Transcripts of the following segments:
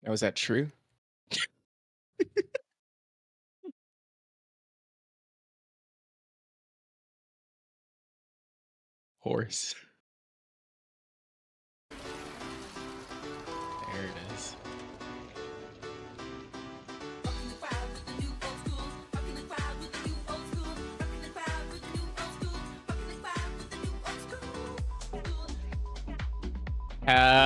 Oh, is that true? Horse. There it is.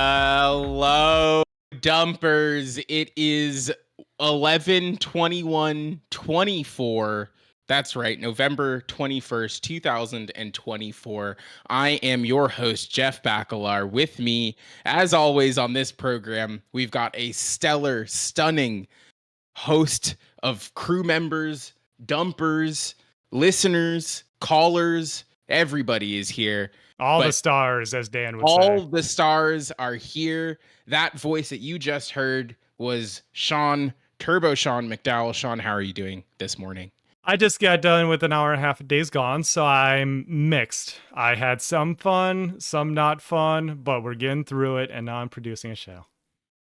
Hello, dumpers. It is 11/21/24. That's right, November 21st, 2024. I am your host, Jeff Bacalar. With me, as always, on this program, we've got a stellar, stunning host of crew members, dumpers, listeners, callers. Everybody is here. All But the stars, as Dan would all say. the stars are here. That voice that you just heard was Sean, Turbo Sean McDowell. Sean, how are you doing this morning? I just got done with an hour and a half of Days Gone, so I'm mixed. I had some fun, some not fun, but we're getting through it, and now I'm producing a show.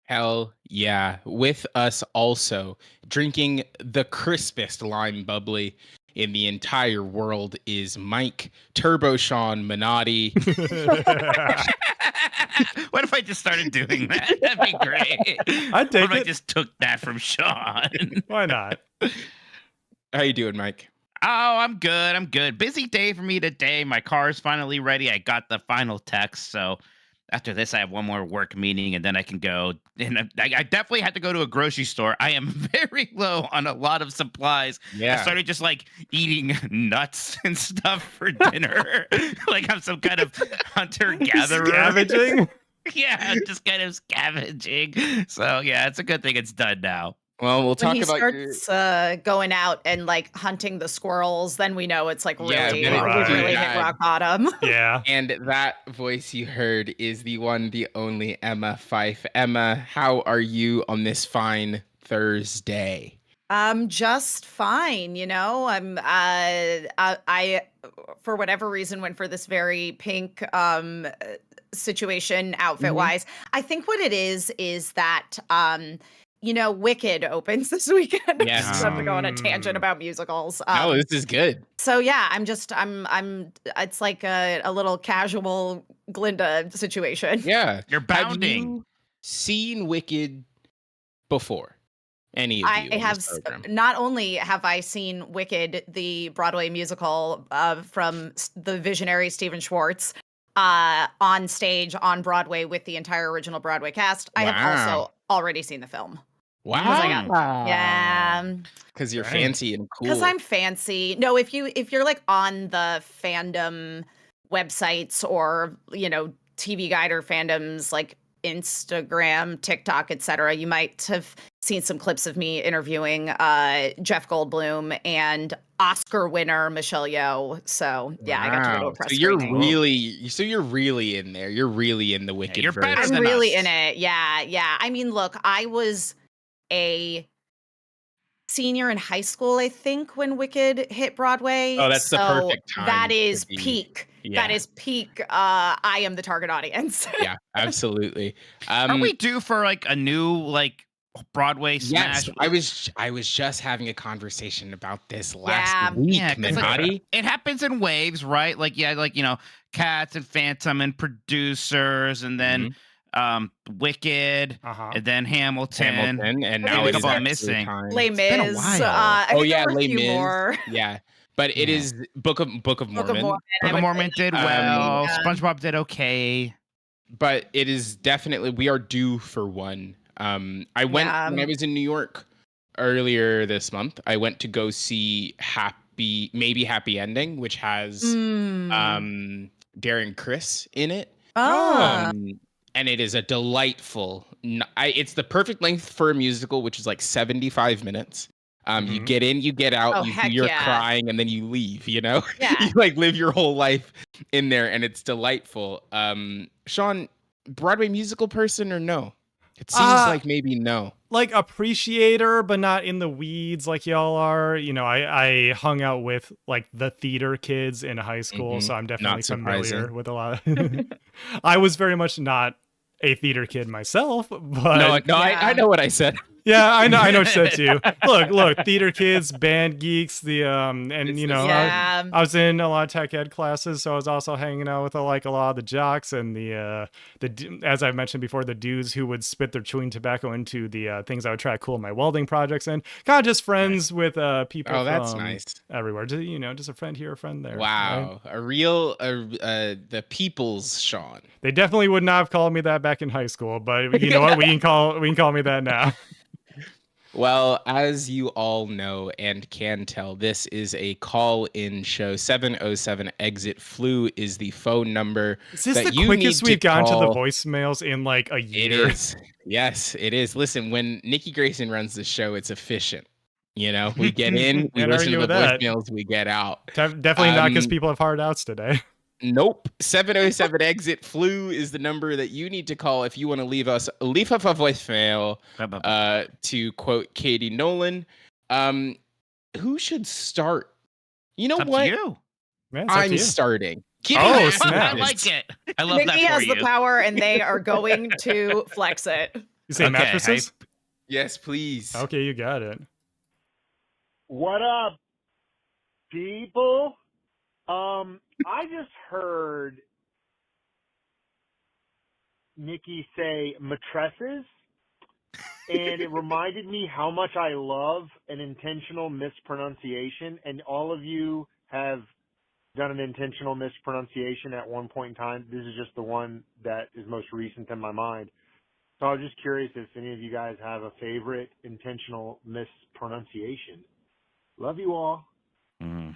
Hell yeah. With us also, drinking the crispest lime bubbly in the entire world is Mike Turbo Sean Minotti. What if I just started doing that? That'd be great. I'd take What if I it. just took that from Sean? Why not? How you doing, Mike? Oh, I'm good. I'm good. Busy day for me today. My car's finally ready. I got the final text. So after this, I have one more work meeting and then I can go. And I definitely had to go to a grocery store. I am very low on a lot of supplies. Yeah. I started just like eating nuts and stuff for dinner. Like I'm some kind of hunter-gatherer. Scavenging? Yeah, I'm just kind of scavenging. So yeah, it's a good thing it's done now. Well, we'll talk When he about starts going out and like hunting the squirrels, then we know it's like Yeah, really, then it's we've really bad. hit rock bottom. Yeah. And that voice you heard is the one, the only Emma Fife. Emma, how are you on this fine Thursday? I'm just fine, you know. I for whatever reason went for this very pink situation outfit wise. I think what it is that you know, Wicked opens this weekend. Yes. I just have to go on a tangent about musicals. Oh, this is good. So yeah, I'm it's like a little casual Glinda situation. Yeah. You're Have bounding. you seen Wicked before? Any of you? I on have this program? not only have I seen Wicked, the Broadway musical from the visionary Stephen Schwartz, on stage on Broadway with the entire original Broadway cast. I have Wow. also already seen the film. Wow. Yeah, Because you're Right. fancy and cool. because I'm fancy. No, if you're like on the fandom websites or you know TV Guide or fandoms like Instagram, TikTok, etc., you might have seen some clips of me interviewing Jeff Goldblum and Oscar winner Michelle Yeoh. So yeah, I got to go to Wow. a press So you're screening. really in there. You're really in the Wicked you're better verse. I'm than really us. in it. Yeah. I mean, look, I was a senior in high school, I think, when Wicked hit Broadway. Oh, that's the So perfect time that to is be- peak. Yeah. That is peak. I am the target audience. Yeah, absolutely. Are we due for like a new like Broadway smash? Yes, I was just having a conversation about this last Yeah. week, Yeah, 'cause, like, Minotti. it happens in waves, right? Like like you know, Cats and Phantom and producers, and then Wicked, Uh-huh. and then Hamilton. Hamilton, and I now think it it's is couple actually missing. time. Les been a Mis. while. I Oh think yeah, there were a Les few Mis. more. Yeah, but it Yeah. is Book of Mormon. Book of Mormon. Book I of would Mormon say did that. well. Yeah. SpongeBob did okay. But it is definitely, we are due for one. I went Yeah. when I was in New York earlier this month. I went to go see Happy Ending, which has Darren Criss in it. Oh. And it is a delightful. It's the perfect length for a musical, which is like 75 minutes. You get in, you get out, Oh, you do heck your yeah. crying, and then you leave. You know, Yeah. you like live your whole life in there, and it's delightful. Sean, Broadway musical person or no? It seems like maybe no. Like appreciator, but not in the weeds like y'all are. You know, I hung out with like the theater kids in high school, so I'm definitely familiar surprising. with a lot. I was very much not a theater kid myself, but I know what I said. yeah, I know what you said too. Look, theater kids, band geeks, and you know, Yeah. I was in a lot of tech ed classes, so I was also hanging out with a lot of the jocks and as I mentioned before, the dudes who would spit their chewing tobacco into the things I would try to cool my welding projects, and kind of just friends with people. Oh, that's from nice. everywhere. Just a friend here, a friend there. Wow, right? a real the people's Sean. They definitely would not have called me that back in high school, but you know what? We can call me that now. Well, as you all know and can tell, this is a call-in show. 707 exit flu is the phone number. Is this that the you quickest need we've gotten to the call. voicemails in like a It year? is. Yes, it is. Listen, when Nikki Grayson runs the show, it's efficient. You know, we get in, we Can't listen argue to with the that. voicemails, we get out. Definitely not because people have hard outs today. Nope. 707 exit flu is the number that you need to call if you want to leave us a voicemail. To quote Katie Nolan, who should start? You know It's up what? to you. Man, it's up to I'm you. starting. Give Oh, me that. snap. I like it. I love that Nikki for has you. the power, and they are going to flex it. You say Okay, mattresses? Yes, please. Okay, you got it. What up, people? I just heard Nikki say mattresses, and it reminded me how much I love an intentional mispronunciation, and all of you have done an intentional mispronunciation at one point in time. This is just the one that is most recent in my mind. So I was just curious if any of you guys have a favorite intentional mispronunciation. Love you all. Mm,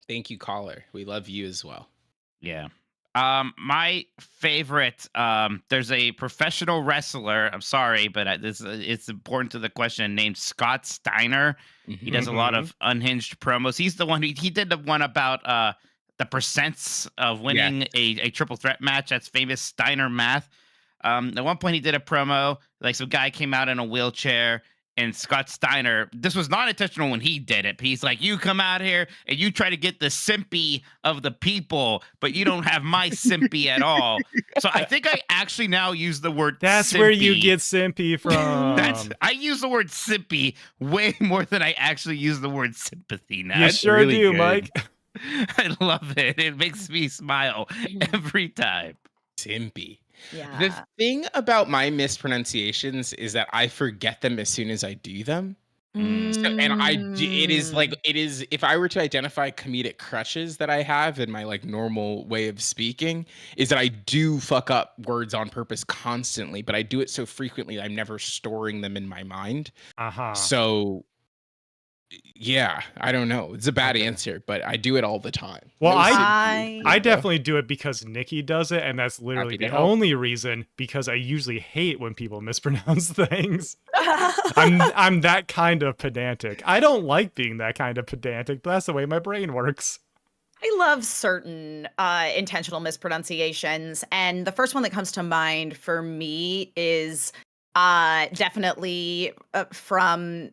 Thank you, caller. We love you as well. yeah. My favorite. There's a professional wrestler. I'm sorry, but it's important to the question. Named Scott Steiner. He does a lot of unhinged promos. He's the one he did the one about the percents of winning a triple threat match. That's famous Steiner math. At one point he did a promo, like some guy came out in a wheelchair, and Scott Steiner, this was not intentional when he did it. He's like, you come out here and you try to get the simpy of the people, but you don't have my simpy at all. So I think I actually now use the word That's simpy. where you get simpy from. I use the word simpy way more than I actually use the word sympathy now. You That's sure really do, good. Mike. I love it. It makes me smile every time. Simpy. Yeah. The thing about my mispronunciations is that I forget them as soon as I do them. So, and it is if I were to identify comedic crutches that I have in my like normal way of speaking, is that I do fuck up words on purpose constantly, but I do it so frequently I'm never storing them in my mind. So yeah, I don't know. It's a bad answer, but I do it all the time. Well, No I sympathy. definitely do it because Nikki does it, and that's literally Happy to the help. only reason, because I usually hate when people mispronounce things. I'm that kind of pedantic. I don't like being that kind of pedantic, but that's the way my brain works. I love certain intentional mispronunciations, and the first one that comes to mind for me is definitely from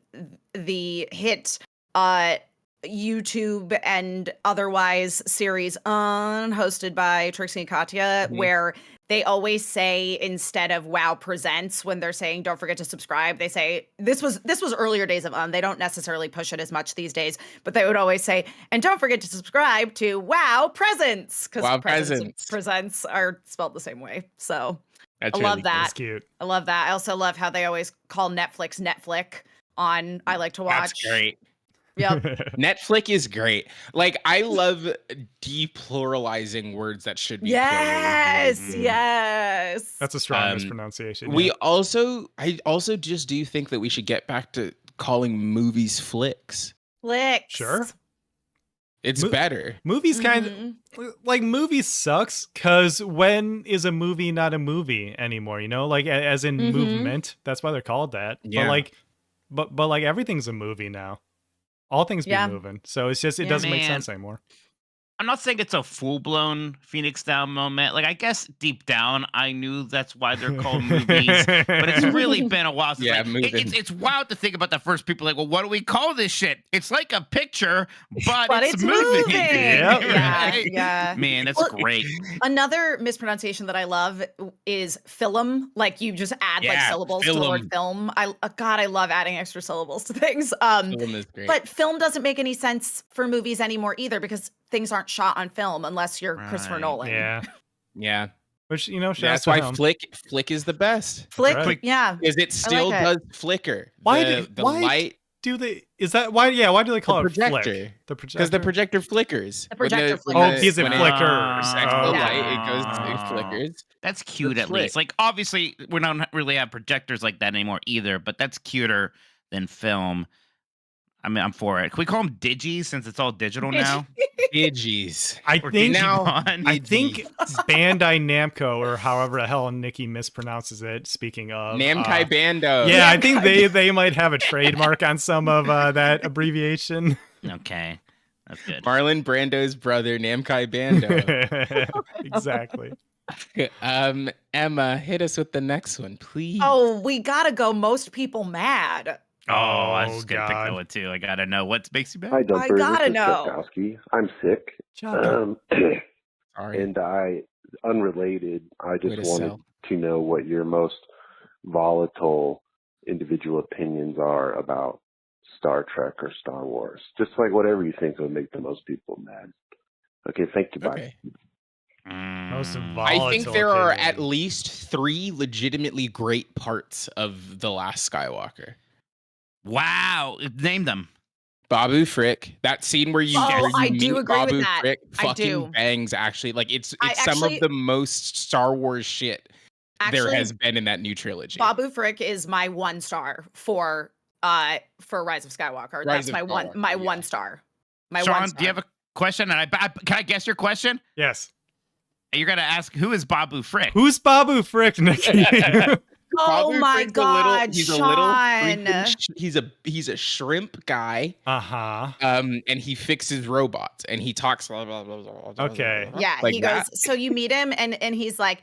the hit YouTube and otherwise series hosted by Trixie and Katya, where they always say, instead of "Wow presents," when they're saying "Don't forget to subscribe," they say this was earlier days of they don't necessarily push it as much these days, but they would always say, "And don't forget to subscribe to Wow Presents," because Wow presents are spelled the same way. So That's I love really that. That's cute. I love that. I also love how they always call Netflix Netflick on I Like to Watch. That's great. Yep. Netflix is great. Like, I love depluralizing words that should be Yes. plural. Yes. That's a strong mispronunciation. I also just do think that we should get back to calling movies flicks. Flicks. Sure. It's better. Movies kind of like movies sucks because when is a movie not a movie anymore? You know, like as in movement. That's why they're called that. Yeah. But like everything's a movie now. All things be moving. So it's just it doesn't make sense anymore. I'm not saying it's a full-blown Phoenix Down moment. Like, I guess deep down, I knew that's why they're called movies. But it's really been a while since. Yeah, like, moving. it's wild to think about the first people like, well, what do we call this shit? It's like a picture, but it's moving. Yep. Yeah, Right? yeah. Man, that's Well, great. Another mispronunciation that I love is film. Like you just add like Yeah, syllables to the word film. God, I love adding extra syllables to things. Film is great. But film doesn't make any sense for movies anymore either because things aren't shot on film unless you're Christopher Right. Nolan. Yeah. yeah, Which, you know, that's shouts to why him. flick is the best. Flick, right. yeah. Because it still it. does flicker. Why The why light, do they? Is that why? Yeah. Why do they call the it flick? projector. The projector. Because the projector flickers. The projector when Oh, flickers. because it when flickers. affects the Oh, light, okay. it flickers. That's cute The at least. flick. Like, obviously, we don't really have projectors like that anymore either, but that's cuter than film. I mean, I'm for it. Can we call them digis since it's all digital now? Digis. I Or think now- Digimon? I think Bandai Namco, or however the hell Nikki mispronounces it. Speaking of Namkai Bando. yeah, I think they might have a trademark on some of that abbreviation. Okay, that's good. Marlon Brando's brother, Namkai Bando. Exactly. Emma, hit us with the next one, please. Oh, we gotta go. Most people mad. Oh, I was Oh, just gonna pick that God. one too. I gotta know what makes you Hi, mad. Dumpers. gotta This is know. Chepkowski. I'm sick. Job. Sorry. And unrelated, I Way just to wanted sell. to know what your most volatile individual opinions are about Star Trek or Star Wars. Just like whatever you think would make the most people mad. Okay, thank you. Bye. Okay. Most Mm. volatile I think there are at opinion. least 3 legitimately great parts of The Last Skywalker. Wow, name them. Babu Frick, that scene where you, Oh, where you I meet do agree with Babu that. Frick I fucking do. bangs actually. Like it's I some actually- of the most Star Wars shit there Actually, has been in that new trilogy. Babu Frick is my 1 star for Rise of Skywalker. Rise That's of my Skywalker, my yeah. 1 star. My Sean, 1 star. do you have a question? And can I guess your question? Yes. You're gonna ask who is Babu Frick? Who's Babu Frick, Nikki? Oh Babu my Frick's God, he's Sean. a little freaking he's a shrimp guy. Uh-huh. And he fixes robots and he talks blah, blah, blah, blah, blah, Okay. blah, blah, Yeah, like he that. goes. So you meet him, and he's like,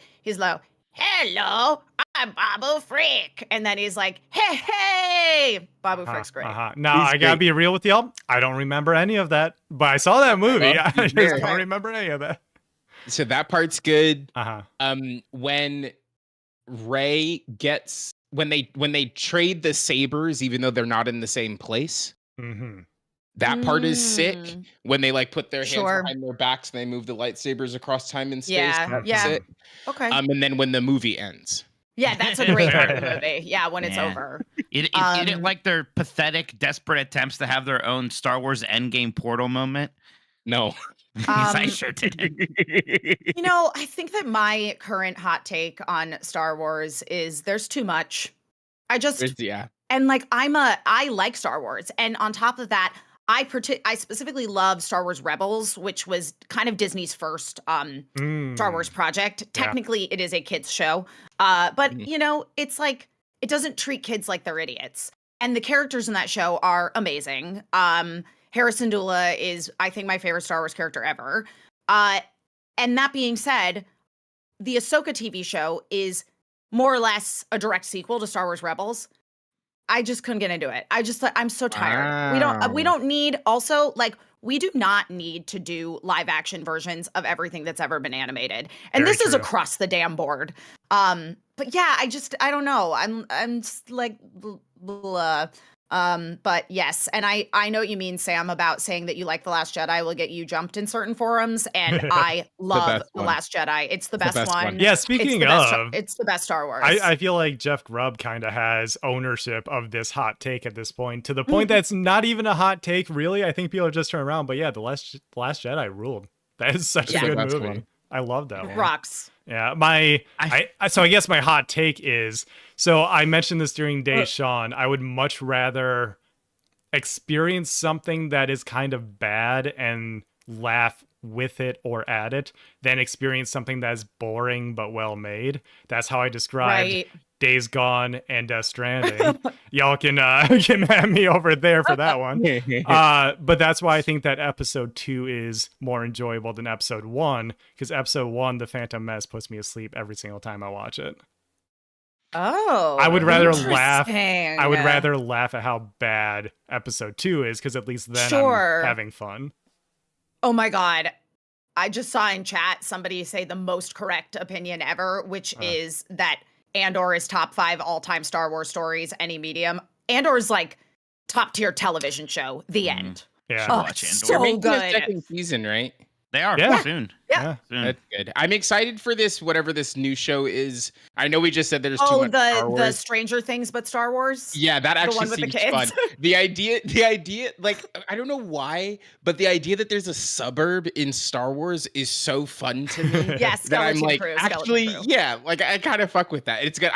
hello, I'm Babu Frick, and then he's like, hey, Babu Frick's great. Now, He's I gotta great. be real with y'all. I don't remember any of that, but I saw that movie. Well, I just there. don't remember any of that. So that part's good. Uh-huh. When Rey gets when they trade the sabers, even though they're not in the same place, Mm-hmm. that part is sick. Mm. When they like put their hands Sure. behind their backs and they move the lightsabers across time and space. Yeah, That's yeah. it. Okay. And then when the movie ends. Yeah, that's a great part of the movie. Yeah, when it's Yeah. over. It Um, like their pathetic, desperate attempts to have their own Star Wars Endgame portal moment. No. Yes, I Um, sure did. You know, I think that my current hot take on Star Wars is there's too much. Yeah. And like I like Star Wars, and on top of that, I specifically love Star Wars Rebels, which was kind of Disney's first Star Wars project. Technically, it is a kids show, but Mhm. you know, it's like it doesn't treat kids like they're idiots, and the characters in that show are amazing. Harrison Dula is, I think, my favorite Star Wars character ever. And that being said, the Ahsoka TV show is more or less a direct sequel to Star Wars Rebels. I just couldn't get into it. I'm so tired. We Wow. don't need, also, like, we do not need to do live action versions of everything that's ever been animated. And Very this is true. across the damn board. But yeah, I don't know. I'm just like blah. But yes, and I know what you mean, Sam, about saying that you like The Last Jedi will get you jumped in certain forums, and I love best The one. Last Jedi. It's the best, best one. one. Yeah, It's speaking the best, of, it's the best Star Wars. I feel like Jeff Grubb kind of has ownership of this hot take at this point, to the point Mhm. that's not even a hot take, really. I think people are just turning around. But yeah, The Last Jedi ruled. That is such Yeah. a good That's movie. one. I love that It one. rocks. Yeah, so I guess my hot take is, so I mentioned this during Days Sean, I would much rather experience something that is kind of bad and laugh with it or at it than experience something that's boring but well made. That's how I described Right. Days Gone and Death Stranding. Y'all can at me over there for that one. But that's why I think that episode 2 is more enjoyable than episode 1, because episode 1, The Phantom Menace, puts me asleep every single time I watch it. Oh, I would rather laugh. interesting. I would rather laugh at how bad episode 2 is, because at least then Sure. I'm having fun. Oh my God. I just saw in chat somebody say the most correct opinion ever, which is that Andor is top 5 all-time Star Wars stories, any medium. Andor is like top tier television show. The end. Yeah. Should watch it's Andor. They're so making a good. second season, right? They are Yeah. soon. Yeah. Soon. That's good. I'm excited for this, whatever this new show is. I know we just said there's too Oh, much Star the Wars. Stranger Things, but Star Wars. Yeah, that The actually one with the seems fun. kids. The idea, like, I don't know why, but the idea that there's a suburb in Star Wars is so fun to me. Yes, that I'm Skeleton like, Crew. actually, Skeleton Crew. yeah, like I kind of fuck with that. It's good.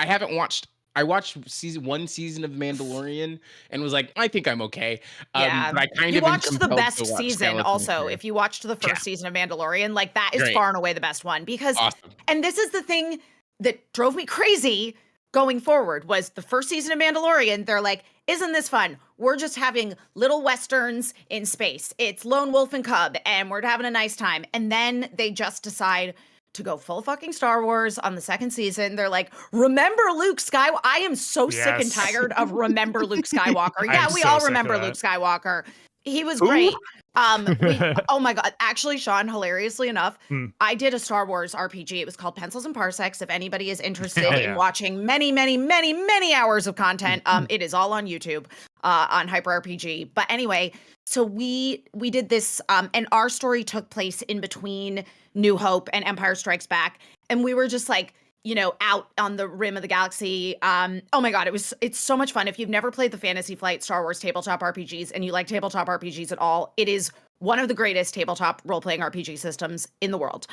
I watched one season of Mandalorian and was like, I think I'm okay. Yeah, but I kind you of am watched the compelled to best watch season. Skeleton Also, Crew. if you watched the first season of Mandalorian, like that is Great. far and away the best one, because Awesome. and this is the thing that drove me crazy going forward was the first season of Mandalorian. They're like, isn't this fun? We're just having little westerns in space. It's Lone Wolf and Cub, and we're having a nice time. And then they just decide to go full fucking Star Wars on the second season. They're like, remember Luke Skywalker? I am so sick and Yes. tired of remember Luke Skywalker. Yeah, I'm we so all sick of remember that. Luke Skywalker. He was Who? great. Oh my God. Actually, Sean, hilariously enough, I did a Star Wars RPG. It was called Pencils and Parsecs. If anybody is interested Oh, in yeah. watching many, many, many, many hours of content, it is all on YouTube on Hyper RPG. But anyway, so we did this, and our story took place in between New Hope and Empire Strikes Back. And we were just like, you know, out on the rim of the galaxy. Oh my God, it's so much fun. If you've never played the Fantasy Flight Star Wars tabletop RPGs and you like tabletop RPGs at all, it is one of the greatest tabletop role-playing RPG systems in the world.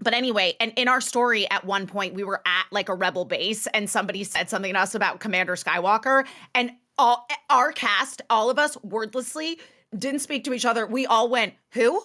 But anyway, and in our story, at one point, we were at like a rebel base and somebody said something to us about Commander Skywalker, and all our cast, all of us wordlessly didn't speak to each other. We all went, who?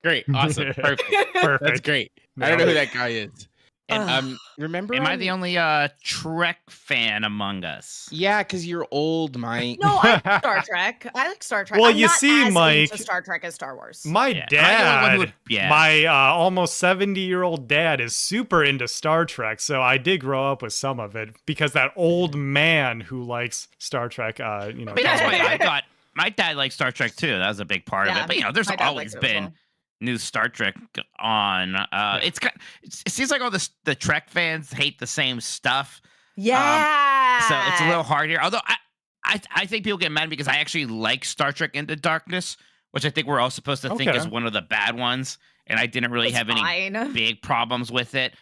Great. Awesome. Perfect. Perfect. That's great. I don't know who that guy is. And remember? Am I the only Trek fan among us? Yeah, because you're old, Mike. No, I like Star Trek. I like Star Trek. Well, I'm you not see, as Mike, into Star Trek as Star Wars. My Yeah. Am I the only one dad, who would- yeah. my almost 70-year-old dad is super into Star Trek, so I did grow up with some of it because that old man who likes Star Trek, I mean, that's why I got. My dad likes Star Trek too. That was a big part of Yeah, it. But you know, there's my dad always likes it as been well. new Star Trek on. It seems like all the Trek fans hate the same stuff. Yeah. So it's a little hard here. Although I think people get mad because I actually like Star Trek Into Darkness, which I think we're all supposed to think Okay. is one of the bad ones, and I didn't really It's have any fine. big problems with it.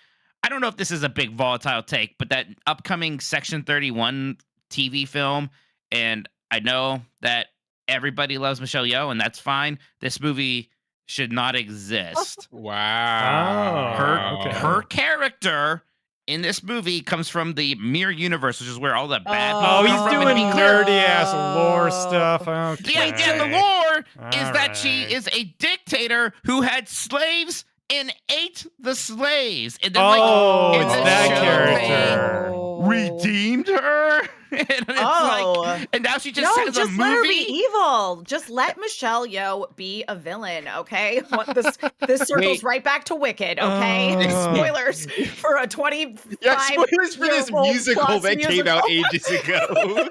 I don't know if this is a big volatile take, but that upcoming Section 31 TV film, and I know that everybody loves Michelle Yeoh, and that's fine. This movie should not exist. Wow. okay. Her character in this movie comes from the Mirror Universe, which is where all the bad people Oh, come he's from. doing And to be clear, nerdy-ass lore stuff. Okay. the lore is that she Alright. is a dictator who had slaves and ate the slaves. And then, Oh, in it's the that show, character. they redeemed her. And it's like, and now she just no, has just a let her movie. be evil. Just let Michelle Yeoh be a villain, okay? This circles Wait. right back to Wicked, okay? Spoilers for a 25 Yeah, spoilers for this year-old musical plus that came out ages ago.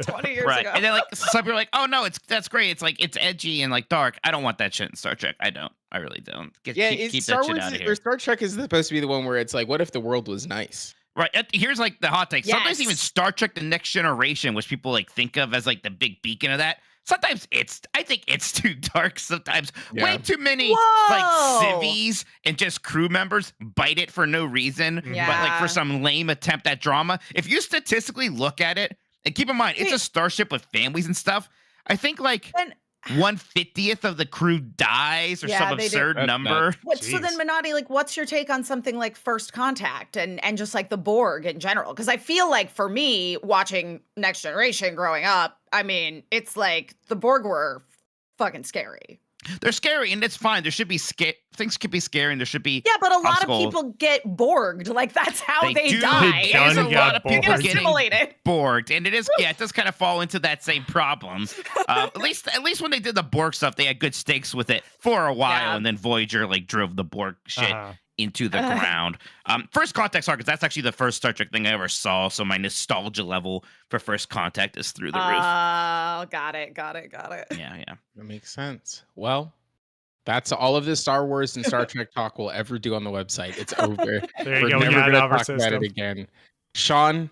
20 years Right. ago. And then like some people are like, oh no, that's great. It's like it's edgy and like dark. I don't want that shit in Star Trek. I don't. I really don't. Yeah, keep Star that shit Wars out of or here. Star Trek is supposed to be the one where it's like, what if the world was nice? Right. Here's like the hot take. Sometimes Yes. even Star Trek: The Next Generation, which people like think of as like the big beacon of that. Sometimes I think it's too dark. Sometimes Yeah. way too many Whoa. like civvies and just crew members bite it for no reason. But like Yeah. for some lame attempt at drama. If you statistically look at it, and keep in mind it's a starship with families and stuff. I think like Then- 1/50th of the crew dies or Yeah, some they do. absurd That's number. So then, Minotti, like, what's your take on something like First Contact and just like the Borg in general? Because I feel like for me, watching Next Generation growing up, I mean, it's like the Borg were fucking scary. They're scary, and it's fine. There should be things could be scary, and there should be Yeah, but a lot of obstacle. people get borged. Like that's how they do. die. There's a Done lot got of people bored. getting Assimilated. bored, and it does kind of fall into that same problem. At least when they did the Borg stuff, they had good stakes with it for a while, Yeah. and then Voyager like drove the Borg shit Uh-huh. into the ground. First Contact arc, that's actually the first Star Trek thing I ever saw, so my nostalgia level for First Contact is through the roof. Oh, got it. Yeah. That makes sense. Well, that's all of the Star Wars and Star Trek talk we'll ever do on the website. It's over. There you We're go. We never got it going to off our talk about system. it again. Sean,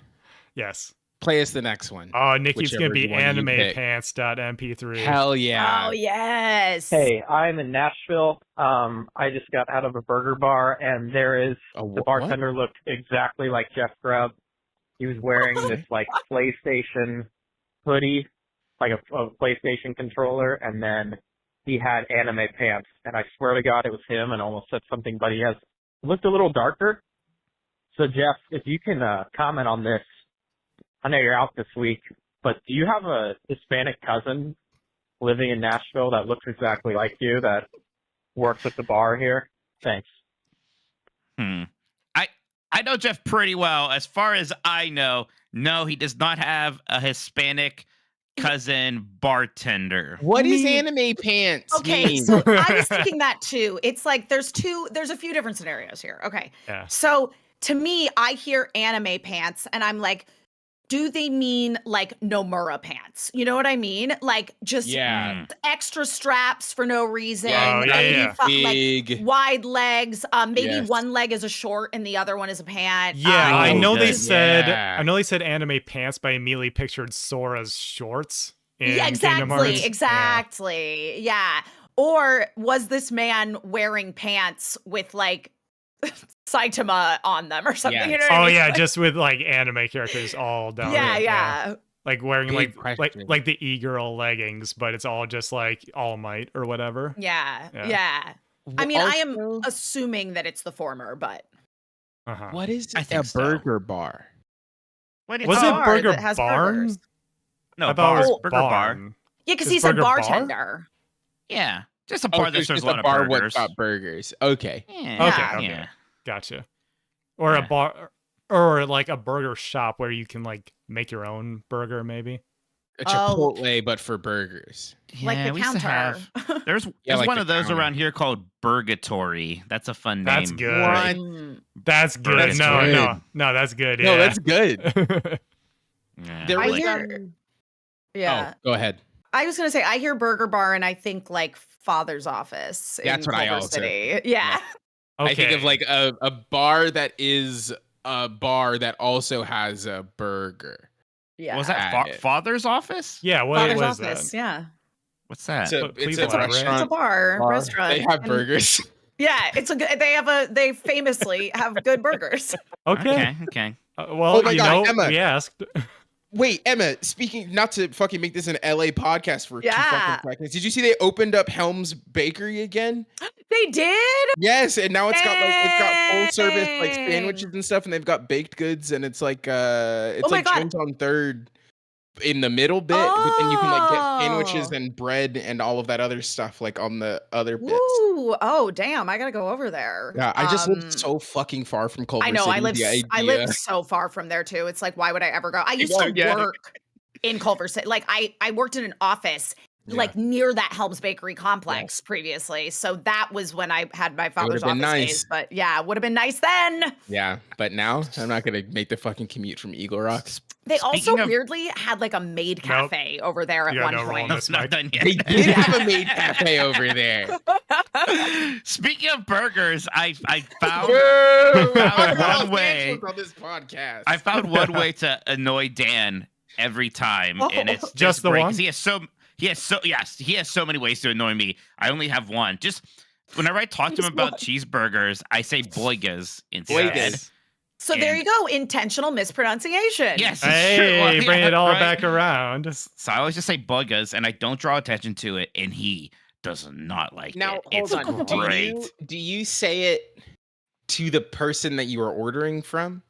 Yes. play us the next one. Oh, Niki's Whichever gonna be one you pick. animepants.mp3. Hell yeah. Oh yes. Hey, I'm in Nashville. I just got out of a burger bar, and there is the bartender looked exactly like Jeff Grubb. He was wearing this like PlayStation hoodie, like a PlayStation controller, and then he had anime pants. And I swear to God, it was him. And I almost said something, but he looked a little darker. So Jeff, if you can comment on this, I know you're out this week, but do you have a Hispanic cousin living in Nashville that looks exactly like you that works at the bar here? Thanks. I know Jeff pretty well. As far as I know, no, he does not have a Hispanic cousin bartender. What is anime pants Okay, mean? so I was thinking that too. It's like there's a few different scenarios here. Okay. Yeah. So to me, I hear anime pants and I'm like, do they mean like Nomura pants? You know what I mean? Like just extra straps for no reason. Oh, yeah. Big. Like wide legs. Maybe Yes. one leg is a short and the other one is a pant. Yeah, I know they good. said Yeah. anime pants, but I immediately pictured Sora's shorts. In Yeah, Kingdom Hearts. exactly. Yeah. Or was this man wearing pants with like Saitama on them or something? Yes. You know what I Oh mean? yeah, Like, just with like anime characters all down. yeah. Like wearing Big like question. the e-girl leggings, but it's all just like All Might or whatever. Yeah. I mean, I am Also, assuming that it's the former, but Uh-huh. What is I think a so. burger bar? What is Was a it bar Burger that has Barn? burgers. No, I thought it was Burger Bar. Barn. yeah, because Is he said Burger Bar? bartender. Yeah, just a bar that there's serves just a lot of bar burgers. what's got burgers. Okay. Yeah. Okay. Yeah. Gotcha. Or a bar, or like a burger shop where you can like make your own burger, maybe. A Oh. Chipotle, but for burgers. Like the we used to counter. have. There's like one the of those counter. around here called Burgatory. That's a fun name. That's good. What? That's good. That's no, good. no, that's good. No, Yeah. that's good. Yeah. There I was hear, yeah. Oh, go ahead. I was gonna say I hear Burger Bar and I think like Father's Office. That's in what I Culver also City. Yeah. Okay. I think of like a bar that is a bar that also has a burger. Yeah. Was that Got it. Father's Office? Yeah. What Father's was Office? that? Yeah. What's that? It's a, But please it's a elaborate. It's a restaurant. bar, restaurant. They have and- burgers. Yeah, it's a good. They famously have good burgers. Okay. Okay. Well, Oh my you God, know, Emma. we asked. Wait, Emma, speaking, not to fucking make this an LA podcast for 2 Yeah. fucking seconds. Did you see they opened up Helm's Bakery again? They did. Yes, and now it's got full service like Dang. sandwiches and stuff, and they've got baked goods, and it's like it's Oh my like God. Jones on Third in the middle bit, but then you can like get sandwiches Oh. and bread and all of that other stuff like on the other bits. Ooh, oh damn! I gotta go over there. Yeah, I just live so fucking far from Culver I know. City. I live. The I idea- live so far from there too. It's like, why would I ever go? I used Yeah, to yeah. work in Culver City. Like I worked in an office like near that Helms Bakery complex previously. So that was when I had my father's been office nice. days. But yeah, would have been nice then. Yeah, but now I'm not gonna make the fucking commute from Eagle Rock. They Speaking also of- weirdly had like a maid cafe over there at You got one no room point. on No, this it's not mic. done yet. They did have a maid cafe over there. Speaking of burgers, I found Whoa! found Los one way. Angeles on this podcast. I found one way to annoy Dan every time, and it's Just the great, one? 'cause he has so many ways to annoy me. I only have one. Just whenever I talk to him about cheeseburgers, I say boigas instead. Boigas. So there And- you go, intentional mispronunciation. Yes, it's Hey, true. bring Yeah, it all right. back around. So I always just say boigas, and I don't draw attention to it, and he does not like Now it. hold It's on. great. Do you say it to the person that you are ordering from?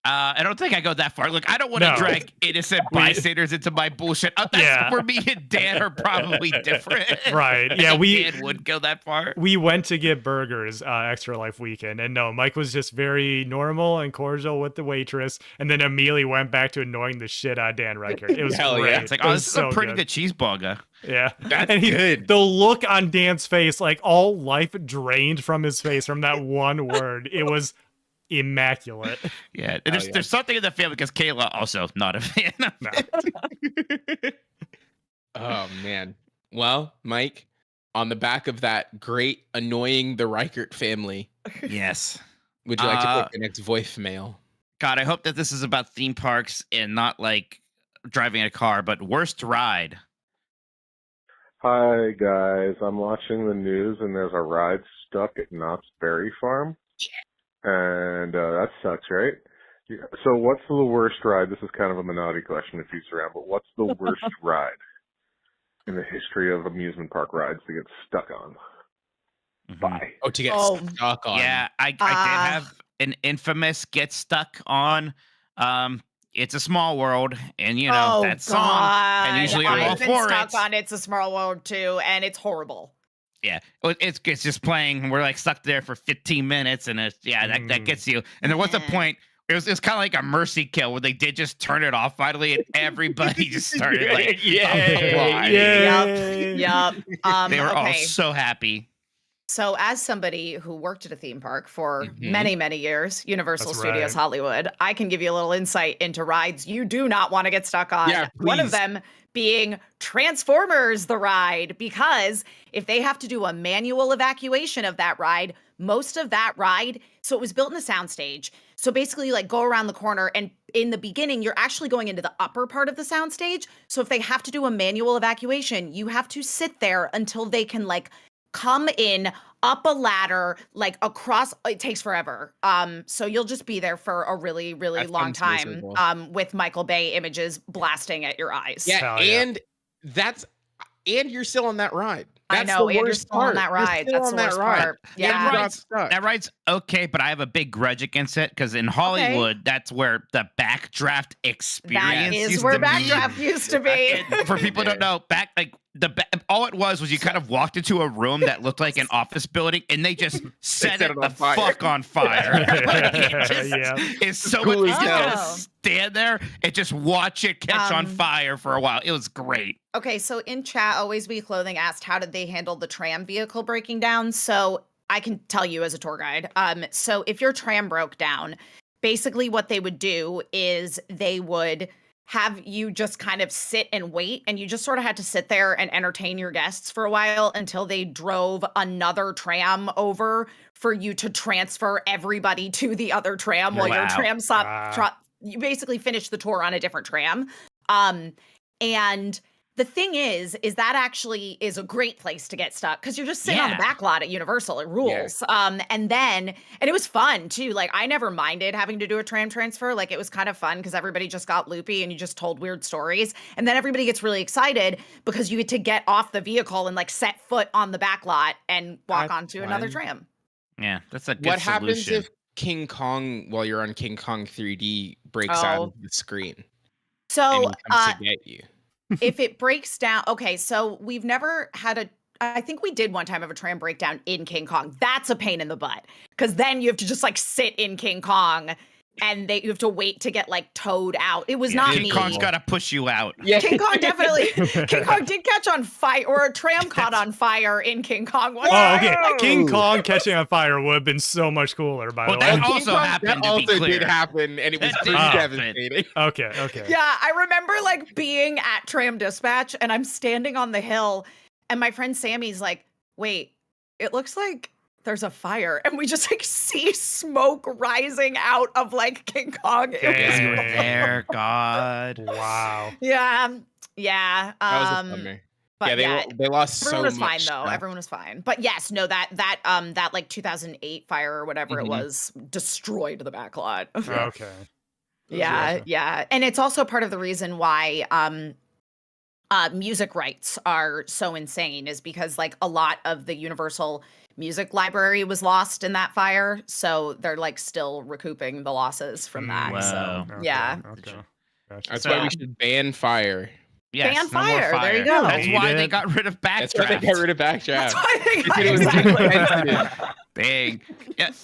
I don't think I go that far. Look, I don't want to drag innocent bystanders into my bullshit. That's where me and Dan are probably different. Right. Yeah, Dan would go that far. We went to get burgers Extra Life weekend, and no, Mike was just very normal and cordial with the waitress, and then immediately went back to annoying the shit out of Dan Riker. It was great. Yeah. It's like, this is a pretty good cheeseburger. Yeah. That's good. The look on Dan's face, like all life drained from his face from that one word. It was immaculate. Yeah. There's something in the family because Kayla also not a fan of it. Oh, man. Well, Mike, on the back of that great annoying the Reichert family. Yes. Would you like to take the next voicemail? God, I hope that this is about theme parks and not like driving a car, but worst ride. Hi, guys. I'm watching the news, and there's a ride stuck at Knott's Berry Farm. And that sucks, right? So what's the worst ride? This is kind of a Minotti question if he's around, but what's the worst ride in the history of amusement park rides to get stuck on? Bye. Oh, to get stuck on. Yeah, I did have an infamous get stuck on. It's a Small World, and you know that song. And usually I'm all for it. I've been stuck on It's a Small World too, and it's horrible. Yeah, it's just playing. We're like stuck there for 15 minutes, and that gets you. And there was a point. It was kind of like a mercy kill where they did just turn it off finally, and everybody just started like, Yep. They were all so happy. So as somebody who worked at a theme park for many, many years, Universal Studios Hollywood, I can give you a little insight into rides you do not want to get stuck on. Yeah, one of them being Transformers the ride, because if they have to do a manual evacuation of that ride, most of that ride, so it was built in a soundstage. So basically like go around the corner, and in the beginning, you're actually going into the upper part of the soundstage. So if they have to do a manual evacuation, you have to sit there until they can like come in up a ladder, like across. It takes forever. So you'll just be there for a really, really long time. With Michael Bay images blasting at your eyes. Yeah, and you're still on that ride. That's I know, the and you're worst still part. on that ride. You're That's still the on worst that ride. part. Yeah, That ride's okay, but I have a big grudge against it because in Hollywood, that's where the backdraft experience is where backdraft used to be. For people who don't know, all it was you kind of walked into a room that looked like an office building, and they just set it the fuck on fire. It's so much easier to stand there and just watch it catch on fire for a while. It was great. Okay, so in chat, Always Be Clothing asked, how did they handle the tram vehicle breaking down? So I can tell you as a tour guide. So if your tram broke down, basically what they would do is they would have you just kind of sit and wait, and you just sort of had to sit there and entertain your guests for a while until they drove another tram over for you to transfer everybody to the other tram while your tram stopped. You basically finished the tour on a different tram. And the thing is that actually is a great place to get stuck because you're just sitting on the back lot at Universal. It rules. And it was fun too. Like I never minded having to do a tram transfer. Like it was kind of fun because everybody just got loopy and you just told weird stories. And then everybody gets really excited because you get to get off the vehicle and like set foot on the back lot and walk onto another tram. Yeah, that's a good What solution. happens if King Kong, while you're on King Kong 3D, breaks out of the screen? So and he comes to get you. If it breaks down, okay, so we've never had I think we did one time have a tram breakdown in King Kong. That's a pain in the butt because then you have to just like sit in King Kong and you have to wait to get like towed out. It was not me. King Kong's got to push you out. Yeah. King Kong definitely. King Kong did catch on fire, or a tram caught on fire in King Kong. Okay. King Kong catching on fire would have been so much cooler, by the way. That also happened. That also did happen, and it was pretty devastating. Okay. Yeah, I remember like being at Tram Dispatch, and I'm standing on the hill, and my friend Sammy's like, "Wait, it looks like there's a fire," and we just like see smoke rising out of like King Kong. There, God. Wow. Yeah. That was a bummer. But they lost so much. Everyone was fine though. Everyone was fine. But yes, no, that like 2008 fire or whatever it was destroyed the back lot. Okay. Yeah. And it's also part of the reason why music rights are so insane is because like a lot of the Universal Music Library was lost in that fire, so they're like still recouping the losses from that. So Wow. yeah, Okay. Gotcha. That's So- why we should ban fire. Yes, Ban no more fire. There you fire. go. That's why Need they it. got rid of That's why they backdraft. got rid of backdraft. that's why they got It was exactly. sensitive. Dang.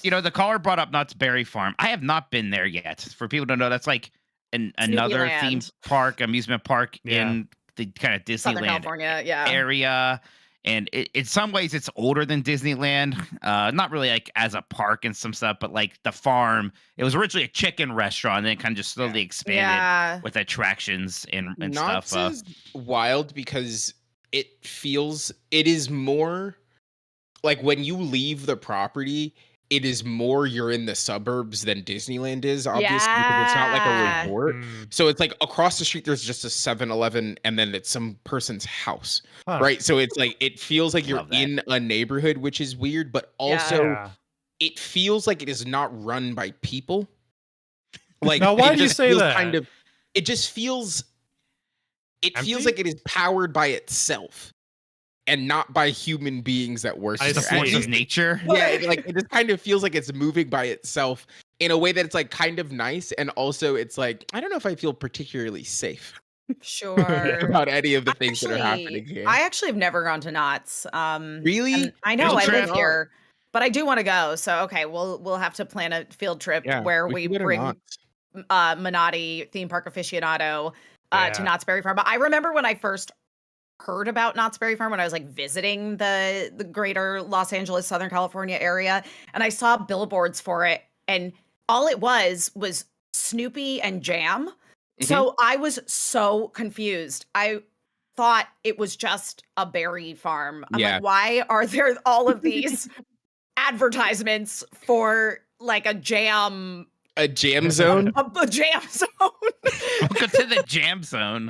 Yeah, the caller brought up Knott's Berry Farm. I have not been there yet. For people to know, that's like another Snoopyland. theme park, amusement park Yeah. in the kind of Southern Disneyland California, yeah. area. And in some ways, it's older than Disneyland. Not really like as a park and some stuff, but like the farm. It was originally a chicken restaurant, and then it kind of just slowly expanded Yeah. with attractions and Knott's stuff. is wild because it is more like when you leave the property, it is more you're in the suburbs than Disneyland is, obviously, because it's not like Yeah. a resort. Mm. So it's like across the street, there's just a 7-Eleven, and then it's some person's house, Huh. right? So it's like, it feels like you're Love that. in a neighborhood, which is weird, but also Yeah. it feels like it is not run by people. Like, Now, why it do you just say feels that? it just feels, it feels Empty? like it is powered by itself and not by human beings that work I The there. And force it- of nature. yeah, it just kind of feels like it's moving by itself in a way that it's like kind of nice, and also it's like I don't know if I feel particularly safe Sure. about any of the things that are happening here. I actually have never gone to Knott's. Really? And I know Field I trip? live here, but I do want to go. So okay, we'll have to plan a field trip Yeah, where we should go to bring Knott's. Minotti, theme park aficionado, to Yeah. Knott's Berry Farm. But I remember when I first heard about Knott's Berry Farm when I was like visiting the greater Los Angeles, Southern California area, and I saw billboards for it, and all it was Snoopy and jam. So I was so confused. I thought it was just a berry farm. I'm Yeah. like, why are there all of these advertisements for like a jam A jam zone. a jam zone? Welcome to the jam zone.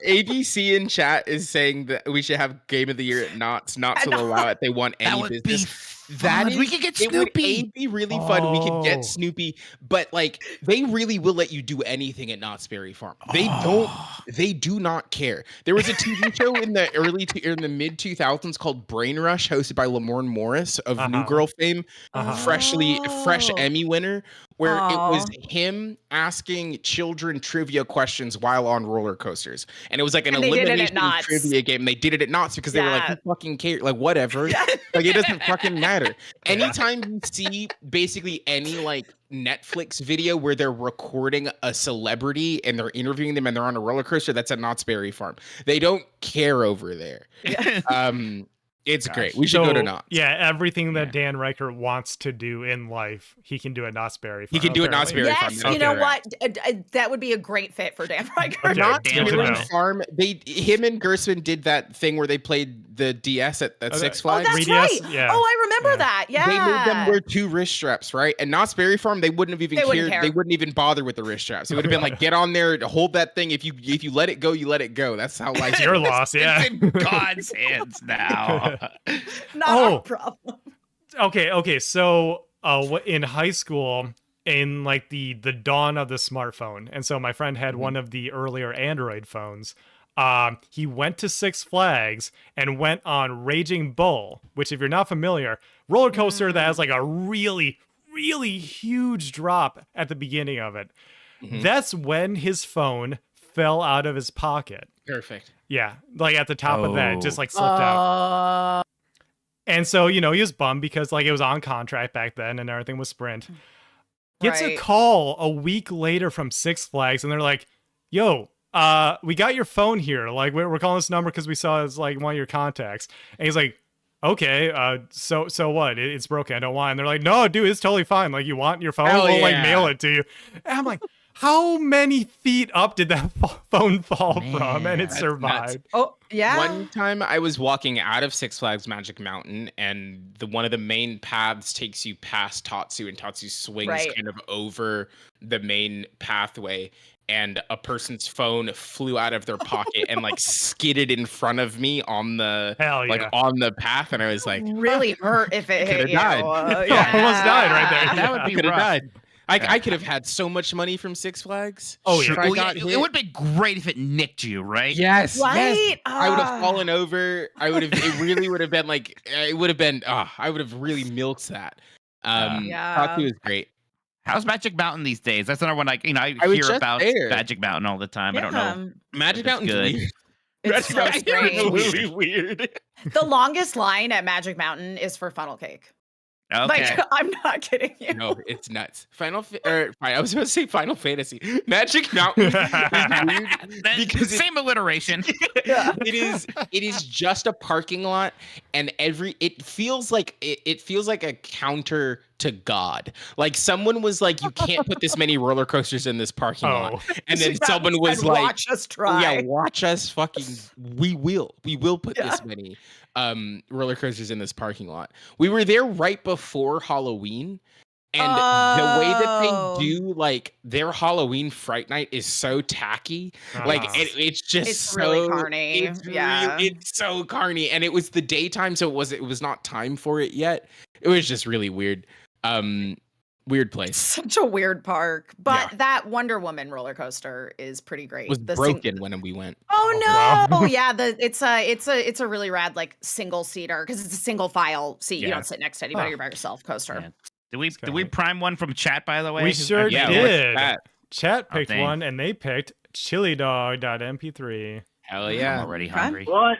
ABC in chat is saying that we should have Game of the Year at Knott's. Knott's will allow it. They want That any would business. be That fun. is, We could get it would Snoopy. be really fun. We could Oh. get Snoopy, but like they really will let you do anything at Knott's Berry Farm. They do not care. There was a TV show in the mid 2000s called Brain Rush, hosted by Lamorne Morris of New Uh-huh. Girl fame, Uh-huh. fresh Oh. Emmy winner, where it was Aw. him asking children trivia questions while on roller coasters, and it was like an And they did it at elimination Knott's. trivia game. They did it at Knott's because they were like, Yeah. "Who fucking care? Like whatever." Like it doesn't fucking matter. Anytime you see basically any like Netflix video where they're recording a celebrity and they're interviewing them and they're on a roller coaster, that's at Knott's Berry Farm. They don't care over there. It's Gosh. great. We should go to Knott's. Yeah, everything that Yeah. Dan Reichert wants to do in life, he can do at Knott's Berry He Farm, can do it at Knott's apparently. Berry Farm. Yes, Okay. you know Correct. what? That would be a great fit for Dan Reichert. Okay. Knott's Dan Berry Reichert. Farm. Him and Gersman did that thing where they played the DS at Six Oh, Flags. that's 3DS? right. Yeah. Oh, I remember Yeah. that. Yeah. They made them wear 2 wrist straps, right? And Knott's Berry Farm, they wouldn't have even They wouldn't cared. care. They wouldn't even bother with the wrist straps. It would have been like, get on there, hold that thing. If you let it go, you let it go. That's how life It's your is. loss, yeah. It's in God's hands now. Not Oh. our problem. Okay. So, in high school, in like the dawn of the smartphone, and so my friend had one of the earlier Android phones. He went to Six Flags and went on Raging Bull, which, if you're not familiar, roller coaster that has like a really, really huge drop at the beginning of it. Mhm. That's when his phone fell out of his pocket. Perfect. Yeah, like at the top of that, it just like slipped Oh. out. And so, he was bummed because like it was on contract back then and everything was Sprint. Gets a Right. call a week later from Six Flags and they're like, yo, we got your phone here. Like we're calling this number because we saw it's like one of your contacts. And he's like, okay, so what? It's broken. I don't want it. And they're like, no, dude, it's totally fine. Like you want your phone? Hell We'll like yeah. mail it to you. And I'm like, how many feet up did that phone fall from? And it that's survived. Oh, yeah. One time I was walking out of Six Flags Magic Mountain, and one of the main paths takes you past Tatsu, and Tatsu swings Right. kind of over the main pathway, and a person's phone flew out of their pocket and like skidded in front of me on the Hell yeah. like on the path, and I was like, really hurt if it hit Could've you. died. Almost died right there. That would I be could have rough. died. I could have had so much money from Six Flags. Oh, if yeah. I Well, got it hit. would be great if it nicked you, right? Yes, Right? yes. I would have Ah. fallen over. It really would have been like, it would have been, I would have really milked that. Yeah. Part 2 is great. How's Magic Mountain these days? That's another one I was hear just about there. Magic Mountain all the time. I don't know. Magic It's Mountain's good. weird. It's so Magic Mountain's strange. really weird. The longest line at Magic Mountain is for funnel cake. Okay. Like, I'm not kidding you. No, it's nuts. I was going to say Final Fantasy. Magic Mountain is weird because Same alliteration. it is just a parking lot, and it feels like a counter to God. Like someone was like, you can't put this many roller coasters in this parking lot, and then someone was like, watch us try. yeah, watch us fucking. We will put this many roller coasters in this parking lot. We were there right before Halloween. And the way that they do like their Halloween Fright Night is so tacky. Like it's just It's so really carny. It's so carny. And it was the daytime, so it was not time for it yet. It was just really weird. Weird place. Such a weird park. But that Wonder Woman roller coaster is pretty great. It was broken when we went. Oh no! Wow. Yeah, it's a really rad like single seater because it's a single file seat. You Yeah. don't sit next to anybody. You're by yourself. Coaster. Yeah. Did we prime one from chat, by the way? We sure Yeah, did. what's that? Chat picked dang. one, and they picked chilidog.mp3. Hell I'm yeah. already Okay. hungry. What